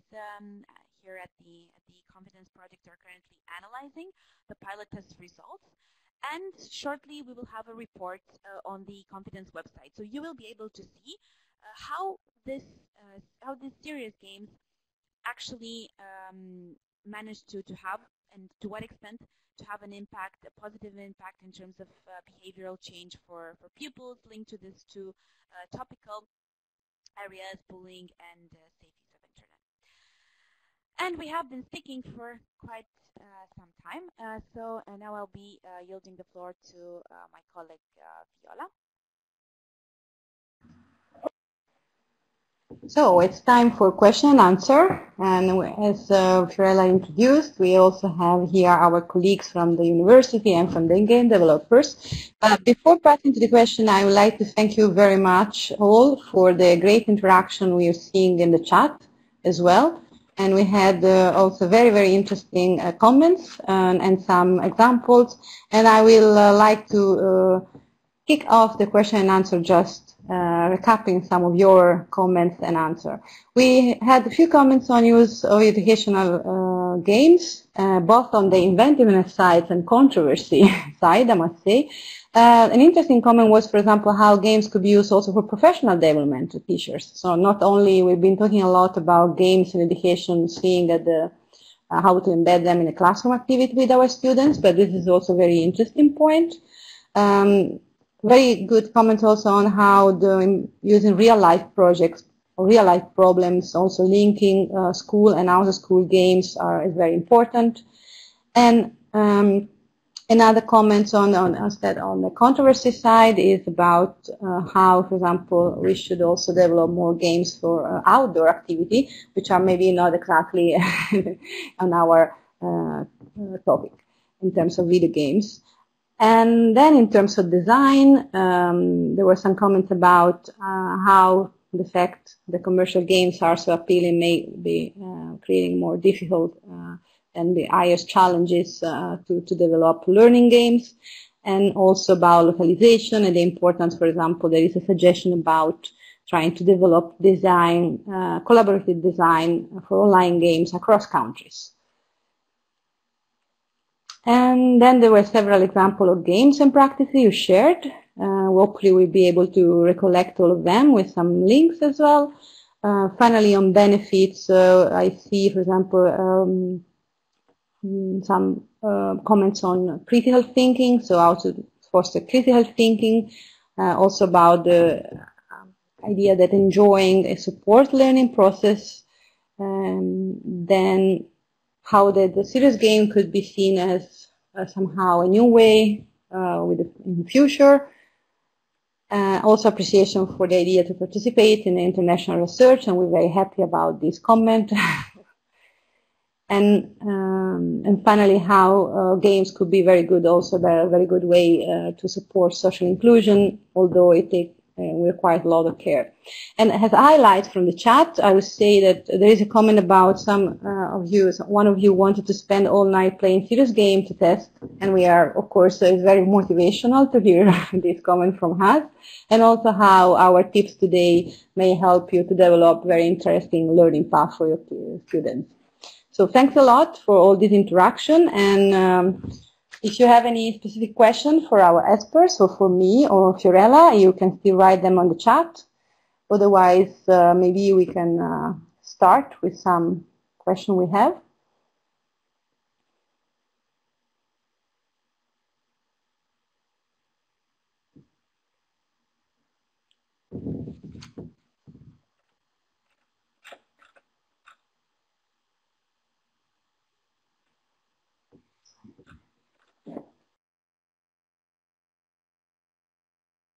here at the eConfidence project are currently analyzing the pilot test results. And shortly, we will have a report on the eConfidence website. So you will be able to see how these serious games actually managed to have and to what extent to have an impact, a positive impact in terms of behavioral change for pupils, linked to this two topical areas, bullying and safe use of internet. And we have been speaking for quite some time, so now I'll be yielding the floor to my colleague Viola. So it's time for question and answer, and as Fiorella introduced, we also have here our colleagues from the university and from the game developers. But before passing to the question, I would like to thank you very much all for the great interaction we are seeing in the chat as well. And we had also very, very interesting comments and some examples. And I will like to kick off the question and answer just recapping some of your comments and answer. We had a few comments on use of educational games, both on the inventiveness side and controversy side, I must say. An interesting comment was, for example, how games could be used also for professional development of teachers. So not only we've been talking a lot about games in education, seeing at the how to embed them in a classroom activity with our students, but this is also a very interesting point. Very good comment also on how using real-life projects, real-life problems, also linking school and out-of-school games is very important. And another comment on the controversy side is about how, for example, we should also develop more games for outdoor activity, which are maybe not exactly on our topic in terms of video games. And then in terms of design, there were some comments about how the fact the commercial games are so appealing may be creating more difficult and the highest challenges to develop learning games, and also about localization and the importance. For example, there is a suggestion about trying to develop design, collaborative design for online games across countries. And then there were several examples of games and practices you shared. Hopefully we'll be able to recollect all of them with some links as well. Finally, on benefits, I see, for example, some comments on critical thinking, so how to foster critical thinking, also about the idea that enjoying a support learning process, then how the serious game could be seen as somehow a new way in the future. Also appreciation for the idea to participate in international research, and we're very happy about this comment. And finally, how games could be very good, also a very good way to support social inclusion, although it requires a lot of care. And as highlights from the chat, I would say that there is a comment about one of you wanted to spend all night playing serious game to test, and we are, of course, it's very motivational to hear this comment from us, and also how our tips today may help you to develop very interesting learning path for your students. So thanks a lot for all this interaction, and if you have any specific question for our experts or for me or Fiorella, you can still write them on the chat. Otherwise, maybe we can start with some question we have.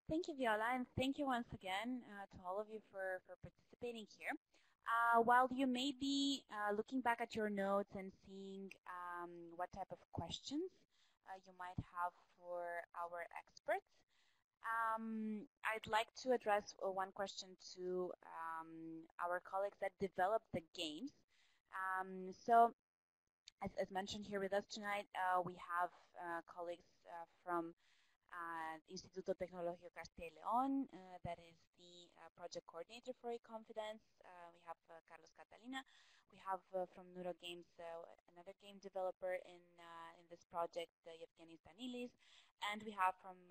Thank you, Viola, and thank you once again to all of you for participating here. While you may be looking back at your notes and seeing what type of questions you might have for our experts, I'd like to address one question to our colleagues that developed the games. So, as mentioned here with us tonight, we have colleagues from Instituto Tecnológico Castilla y León, that is the project coordinator for eConfidence. We have Carlos Catalina. We have from NeuroGames another game developer in this project, Yevgeny Stanilis. And we have from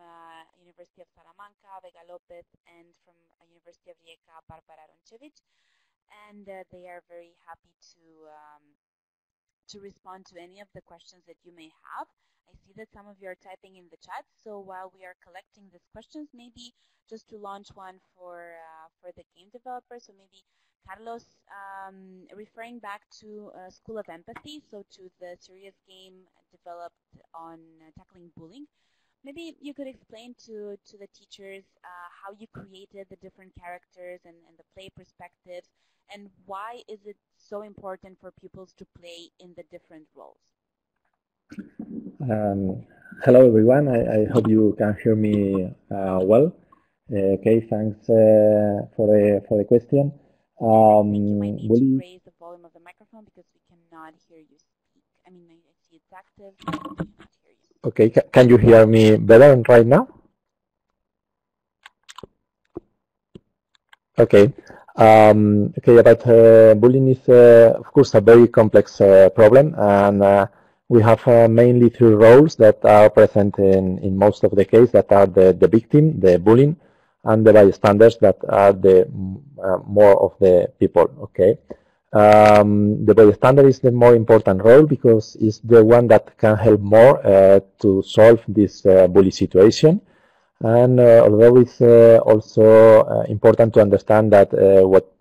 University of Salamanca, Vega Lopez, and from University of Rijeka, Barbara Rončević. And they are very happy to to respond to any of the questions that you may have. I see that some of you are typing in the chat, so while we are collecting these questions, maybe just to launch one for the game developer. So maybe Carlos, referring back to School of Empathy, so to the serious game developed on tackling bullying, maybe you could explain to the teachers how you created the different characters and the play perspectives, and why is it so important for pupils to play in the different roles? Hello everyone, I hope you can hear me well. Okay, thanks for the question. I think you might need to raise the volume of the microphone because we cannot hear you speak. I mean, I see it's active, but we cannot hear you. Okay, can you hear me better right now? Okay. Okay, about bullying is, of course, a very complex problem, and we have mainly three roles that are present in most of the cases, that are the victim, the bullying, and the bystanders, that are the more of the people. Okay. The bystander is the more important role because it's the one that can help more to solve this bully situation. And although it's also important to understand that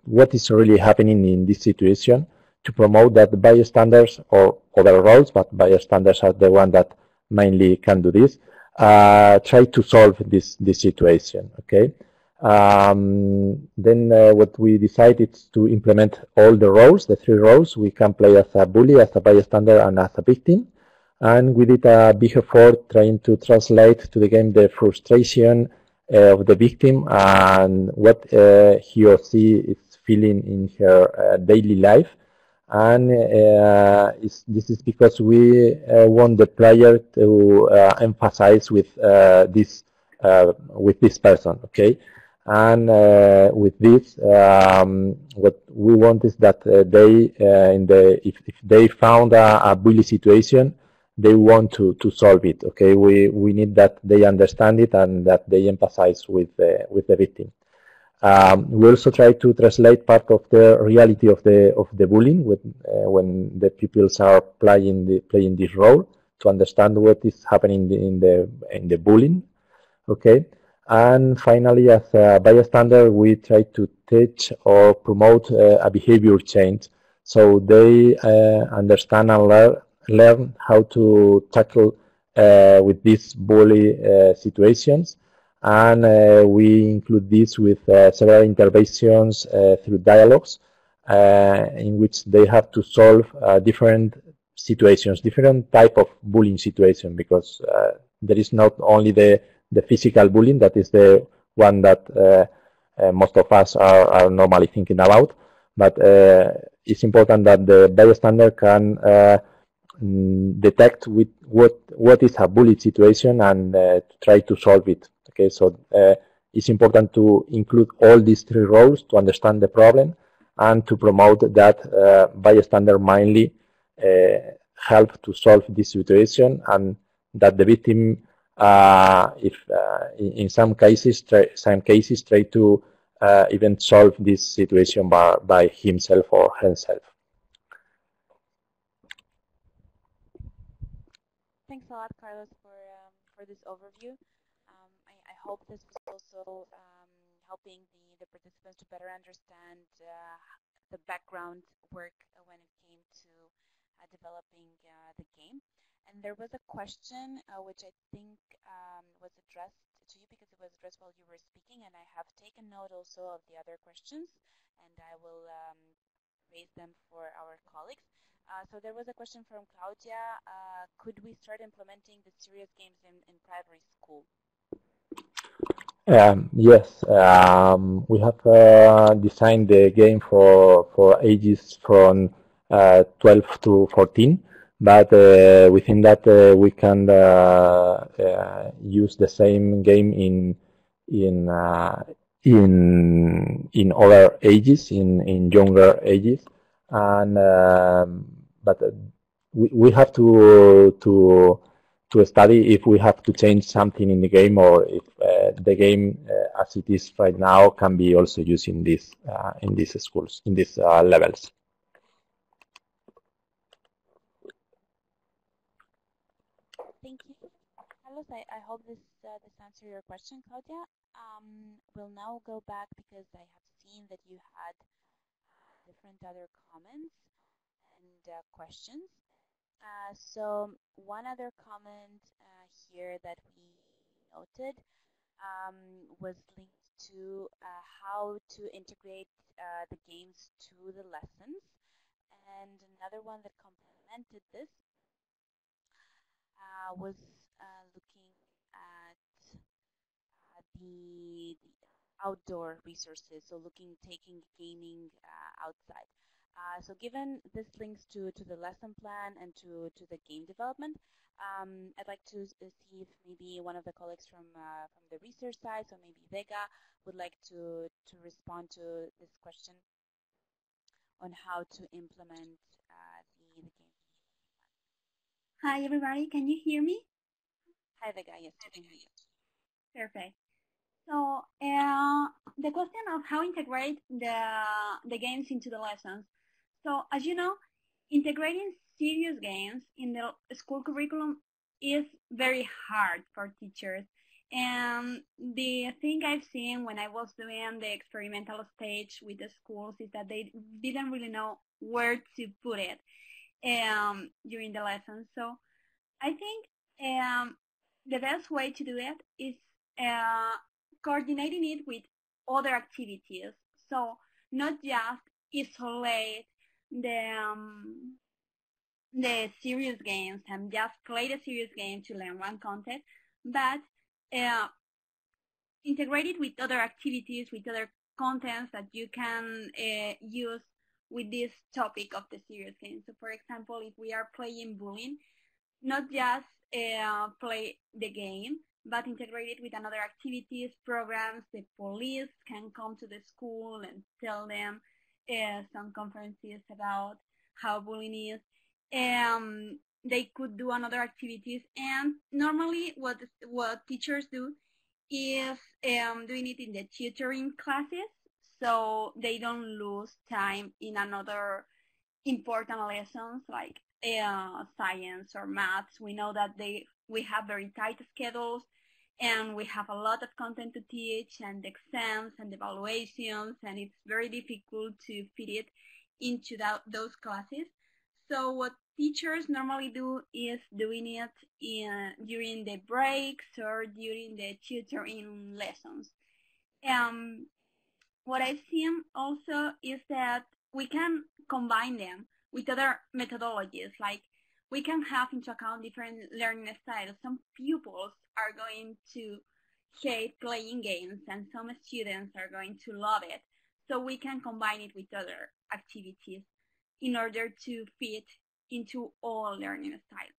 what is really happening in this situation, to promote that bystanders, or other roles, but bystanders are the one that mainly can do this, try to solve this situation. Okay. Then what we decided is to implement all the roles, the three roles. We can play as a bully, as a bystander, and as a victim. And we did a big effort trying to translate to the game the frustration of the victim and what he or she is feeling in her daily life. And this is because we want the player to emphasize with this person. Okay. And with this, what we want is that they, if they found a bully situation, they want to solve it. Okay, we need that they understand it and that they empathize with the victim. We also try to translate part of the reality of the bullying when the pupils are playing this role, to understand what is happening in the bullying. Okay. And finally, as a bystander, we try to teach or promote a behavior change, so they understand and learn how to tackle with these bully situations. And we include this with several interventions through dialogues in which they have to solve different situations, different type of bullying situation, because there is not only the physical bullying, that is the one that most of us are normally thinking about, but it's important that the bystander can detect with what is a bully situation and try to solve it. Okay, so it's important to include all these three roles to understand the problem and to promote that bystander mainly help to solve this situation, and that the victim, if in some cases try to even solve this situation by himself or herself. Thanks a lot, Carlos, for this overview. I hope this was also helping the participants to better understand the background work when it came to developing the game. And there was a question which I think was addressed to you because it was addressed while you were speaking, and I have taken note also of the other questions, and I will raise them for our colleagues. So there was a question from Claudia. Could we start implementing the serious games in primary school? Yes, we have designed the game for ages from 12 to 14, but within that we can use the same game in other ages, in younger ages, and but we have to study if we have to change something in the game, or if the game as it is right now can be also used in these schools, in these levels. Thank you, Carlos. I hope this answers your question, Claudia. We'll now go back because I have seen that you had different other comments and questions. So one other comment here that we noted was linked to how to integrate the games to the lessons. And another one that complemented this was looking at the outdoor resources, so taking gaming outside. So given this links to the lesson plan and to the game development, I'd like to see if maybe one of the colleagues from the research side, so maybe Vega, would like to respond to this question on how to implement the game. Hi, everybody. Can you hear me? Hi, Vega. Yes, we can hear you. Perfect. So the question of how integrate the games into the lessons. So as you know, integrating serious games in the school curriculum is very hard for teachers. And the thing I've seen when I was doing the experimental stage with the schools is that they didn't really know where to put it during the lesson. So I think the best way to do it is coordinating it with other activities. So not just isolate the serious games and just play the serious game to learn one content, but integrate it with other activities, with other contents that you can use with this topic of the serious game. So for example, if we are playing bullying, not just play the game, but integrate it with another activities, programs. The police can come to the school and tell them some conferences about how bullying is. They could do another activities, and normally what teachers do is doing it in the tutoring classes, so they don't lose time in another important lessons like science or maths. We know that we have very tight schedules, and we have a lot of content to teach, and exams and evaluations, and it's very difficult to fit it into those classes. So what teachers normally do is doing it during the breaks or during the tutoring lessons. What I've seen also is that we can combine them with other methodologies, like we can have into account different learning styles. Some pupils are going to hate playing games, and some students are going to love it. So we can combine it with other activities in order to fit into all learning styles.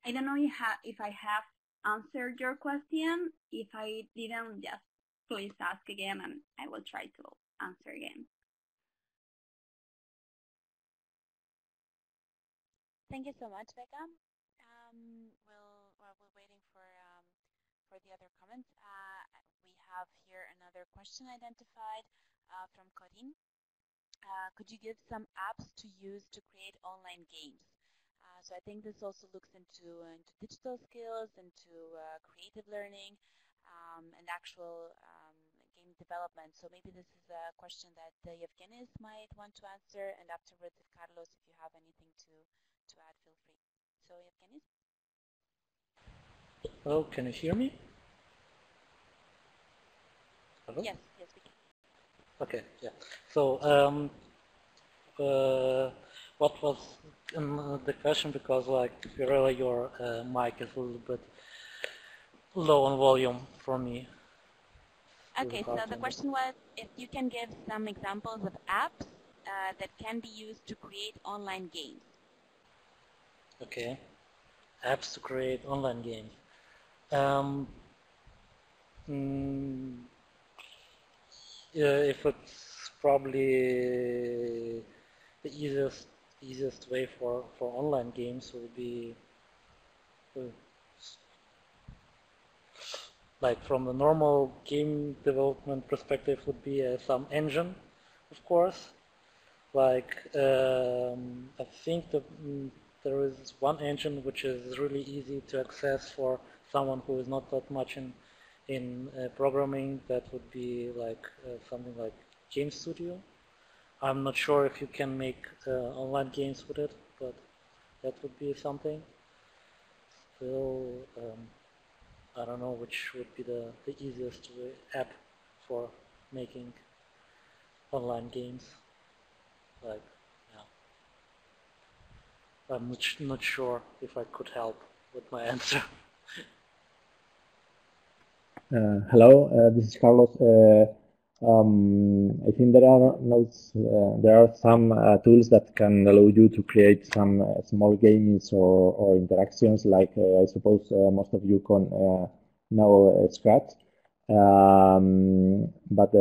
I don't know if I have answered your question. If I didn't, just please ask again, and I will try to answer again. Thank you so much, Becca. While we're waiting for the other comments, we have here another question identified from Corinne. Could you give some apps to use to create online games? So I think this also looks into digital skills, into creative learning, and actual game development. So maybe this is a question that Yevgenis might want to answer, and afterwards, if Carlos, if you have anything to add, feel free. So Yevgenis? Hello, can you hear me? Hello? Yes, we can. Okay, yeah. So, what was the question? Because, like, really your mic is a little bit low on volume for me. Okay, so the question was if you can give some examples of apps that can be used to create online games. Okay, apps to create online games. If it's probably the easiest way for online games would be like from the normal game development perspective would be some engine, of course. Like I think the there is one engine which is really easy to access for someone who is not that much in programming. That would be like something like Game Studio. I'm not sure if you can make online games with it, but that would be something. Still, I don't know which would be the easiest app for making online games. Like, yeah. I'm not sure if I could help with my answer. Hello, this is Carlos. I think there are some tools that can allow you to create some small games or interactions. Like I suppose most of you can know Scratch. But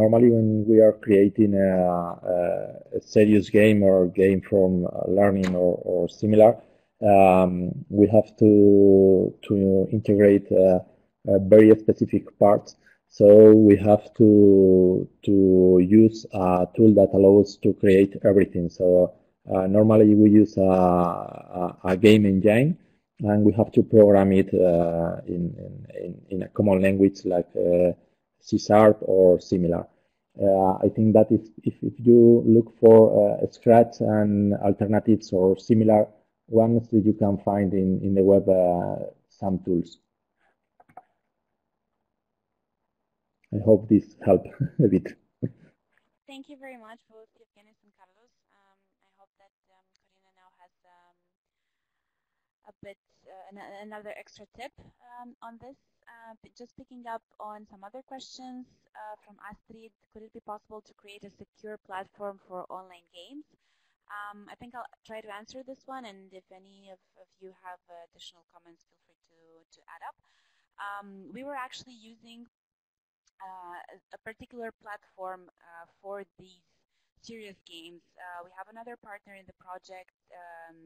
normally when we are creating a serious game or game from learning or similar, we have to integrate very specific parts. So we have to use a tool that allows to create everything. So normally we use a game engine, and we have to program it in a common language like C# or similar. I think that if you look for Scratch and alternatives or similar ones, you can find in the web some tools. I hope this helped a bit. Thank you very much, both Evgenis and Carlos. I hope that Corina now has a bit another extra tip on this. Just picking up on some other questions from Astrid, could it be possible to create a secure platform for online games? I think I'll try to answer this one, and if any of you have additional comments, feel free to add up. We were actually using a particular platform for these serious games. We have another partner in the project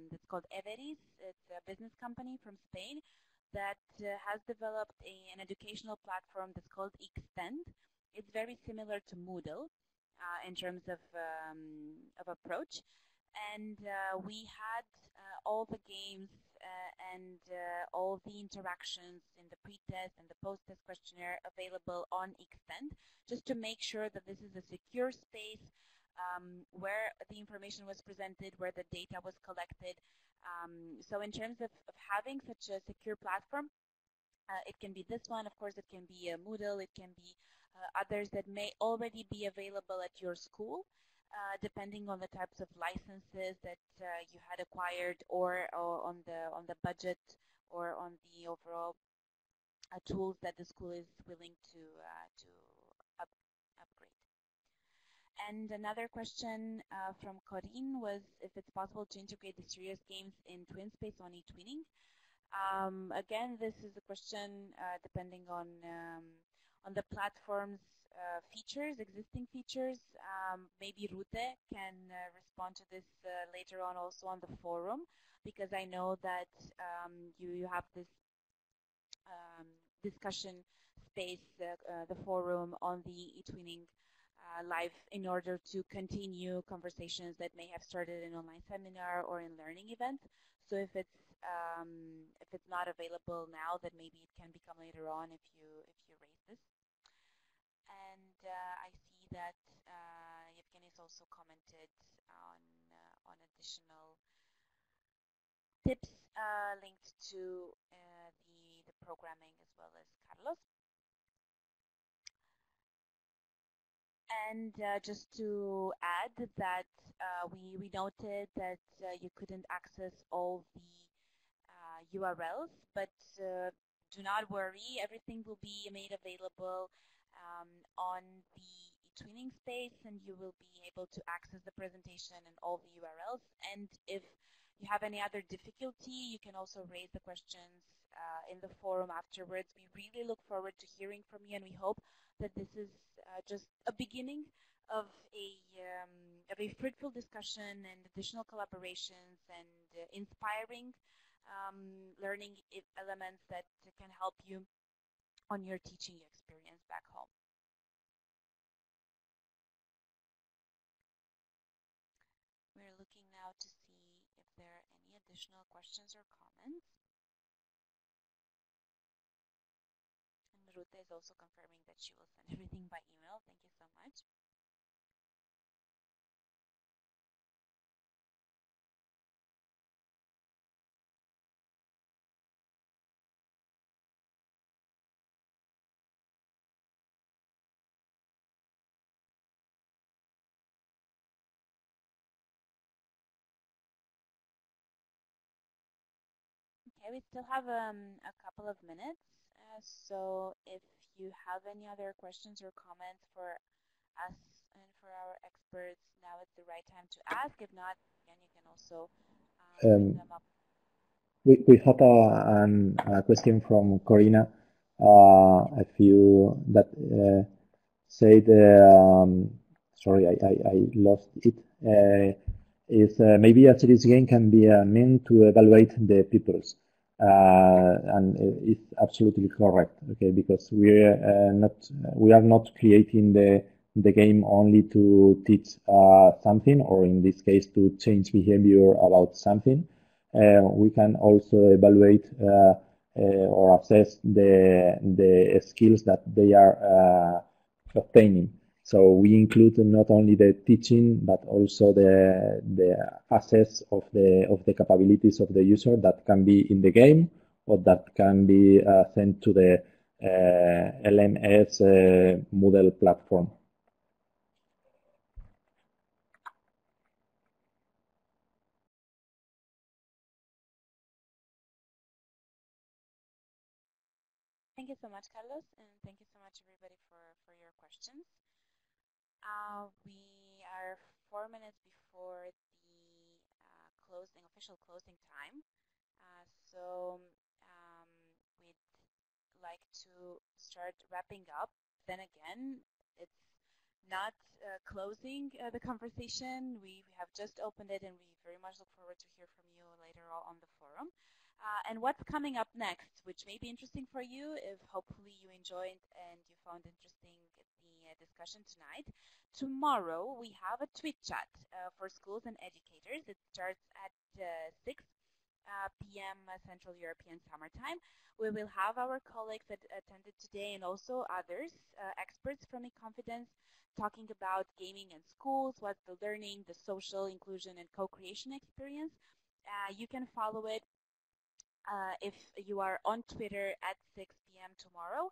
that's called Everis. It's a business company from Spain that has developed an educational platform that's called Extend. It's very similar to Moodle in terms of approach. And we had all the games and all the interactions in the pre-test and the post-test questionnaire available on Extend, just to make sure that this is a secure space where the information was presented, where the data was collected. So in terms of having such a secure platform, it can be this one, of course, it can be a Moodle, it can be others that may already be available at your school. Depending on the types of licenses that you had acquired, or on the budget, or on the overall tools that the school is willing to upgrade. And another question from Corinne was if it's possible to integrate the serious games in TwinSpace on eTwinning. Again, this is a question depending on the platform's features, existing features. Maybe Rute can respond to this later on also on the forum, because I know that you have this discussion space, the forum on the eTwinning live, in order to continue conversations that may have started in online seminar or in learning event. So if it's not available now, then maybe it can become later on if you raise this. And I see that Evgenis also commented on additional tips linked to the programming, as well as Carlos. And just to add that we noted that you couldn't access all the URLs, but do not worry, everything will be made available on the eTwinning space, and you will be able to access the presentation and all the URLs. And if you have any other difficulty, you can also raise the questions in the forum afterwards. We really look forward to hearing from you, and we hope that this is just a beginning of a fruitful discussion and additional collaborations and inspiring learning elements that can help you on your teaching experience back home. We're looking now to see if there any additional questions or comments. And Ruta is also confirming that she will send everything by email. Thank you so much. Okay, we still have a couple of minutes, so if you have any other questions or comments for us and for our experts, now is the right time to ask. If not, again, you can also bring them up. We have a question from Corina. A few that said, sorry, I lost it. Is maybe a series game can be meant to evaluate the pupils, and it's absolutely correct. Okay, because we are not creating the game only to teach something, or in this case to change behavior about something. We can also evaluate or assess the skills that they are obtaining. So we include not only the teaching, but also the assess of the capabilities of the user that can be in the game, or that can be sent to the LMS Moodle platform. Thank you so much, Carlos, and thank you so much, everybody, for your questions. We are 4 minutes before the official closing time. So we'd like to start wrapping up. Then again, it's not closing the conversation. We have just opened it, and we very much look forward to hear from you later on the forum. And what's coming up next, which may be interesting for you if hopefully you enjoyed and you found interesting the discussion tonight. Tomorrow we have a tweet chat for schools and educators. It starts at 6 p.m. Central European Summertime. We will have our colleagues that attended today and also others, experts from eConfidence, talking about gaming in schools, what's the learning, the social inclusion and co-creation experience. You can follow it if you are on Twitter at 6 p.m. tomorrow.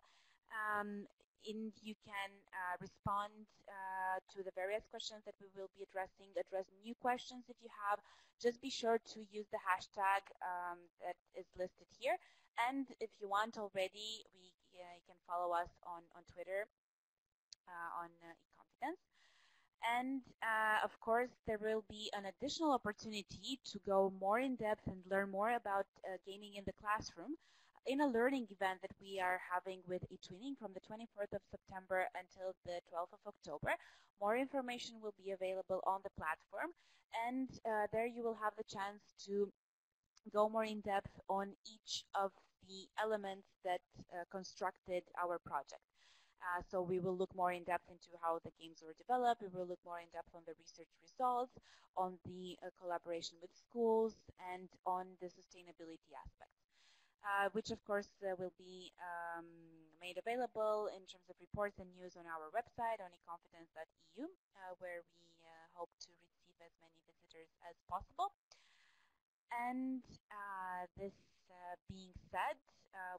You can respond to the various questions that we will be addressing, address new questions if you have. Just be sure to use the hashtag that is listed here. And if you want already, you can follow us on Twitter on eConfidence. And of course, there will be an additional opportunity to go more in depth and learn more about gaming in the classroom in a learning event that we are having with eTwinning from the 24th of September until the 12th of October. More information will be available on the platform, and there you will have the chance to go more in depth on each of the elements that constructed our project. So we will look more in depth into how the games were developed. We will look more in depth on the research results, on the collaboration with schools, and on the sustainability aspects, which of course will be made available in terms of reports and news on our website on econfidence.eu, where we hope to receive as many visitors as possible. And this being said,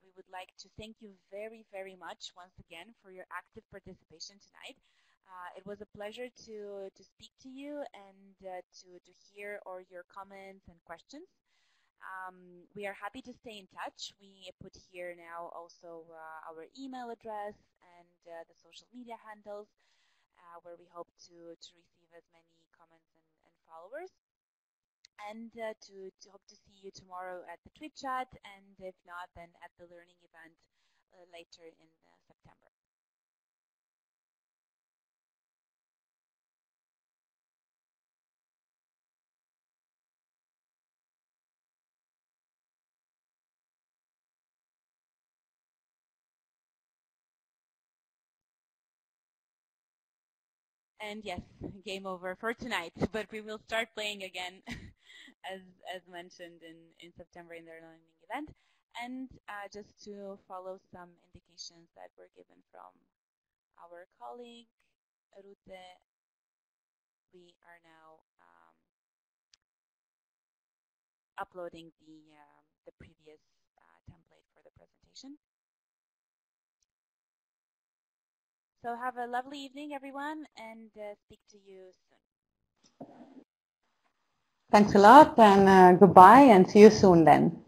we would like to thank you very, very much once again for your active participation tonight. It was a pleasure to speak to you and to hear all your comments and questions. We are happy to stay in touch. We put here now also our email address and the social media handles where we hope to receive as many comments and followers. And to hope to see you tomorrow at the tweet chat, and if not, then at the learning event later in September. And yes, game over for tonight, but we will start playing again as mentioned in September in their learning event. And just to follow some indications that were given from our colleague, Rute, we are now uploading the previous template for the presentation. So have a lovely evening, everyone, and speak to you soon. Thanks a lot, and goodbye, and see you soon then.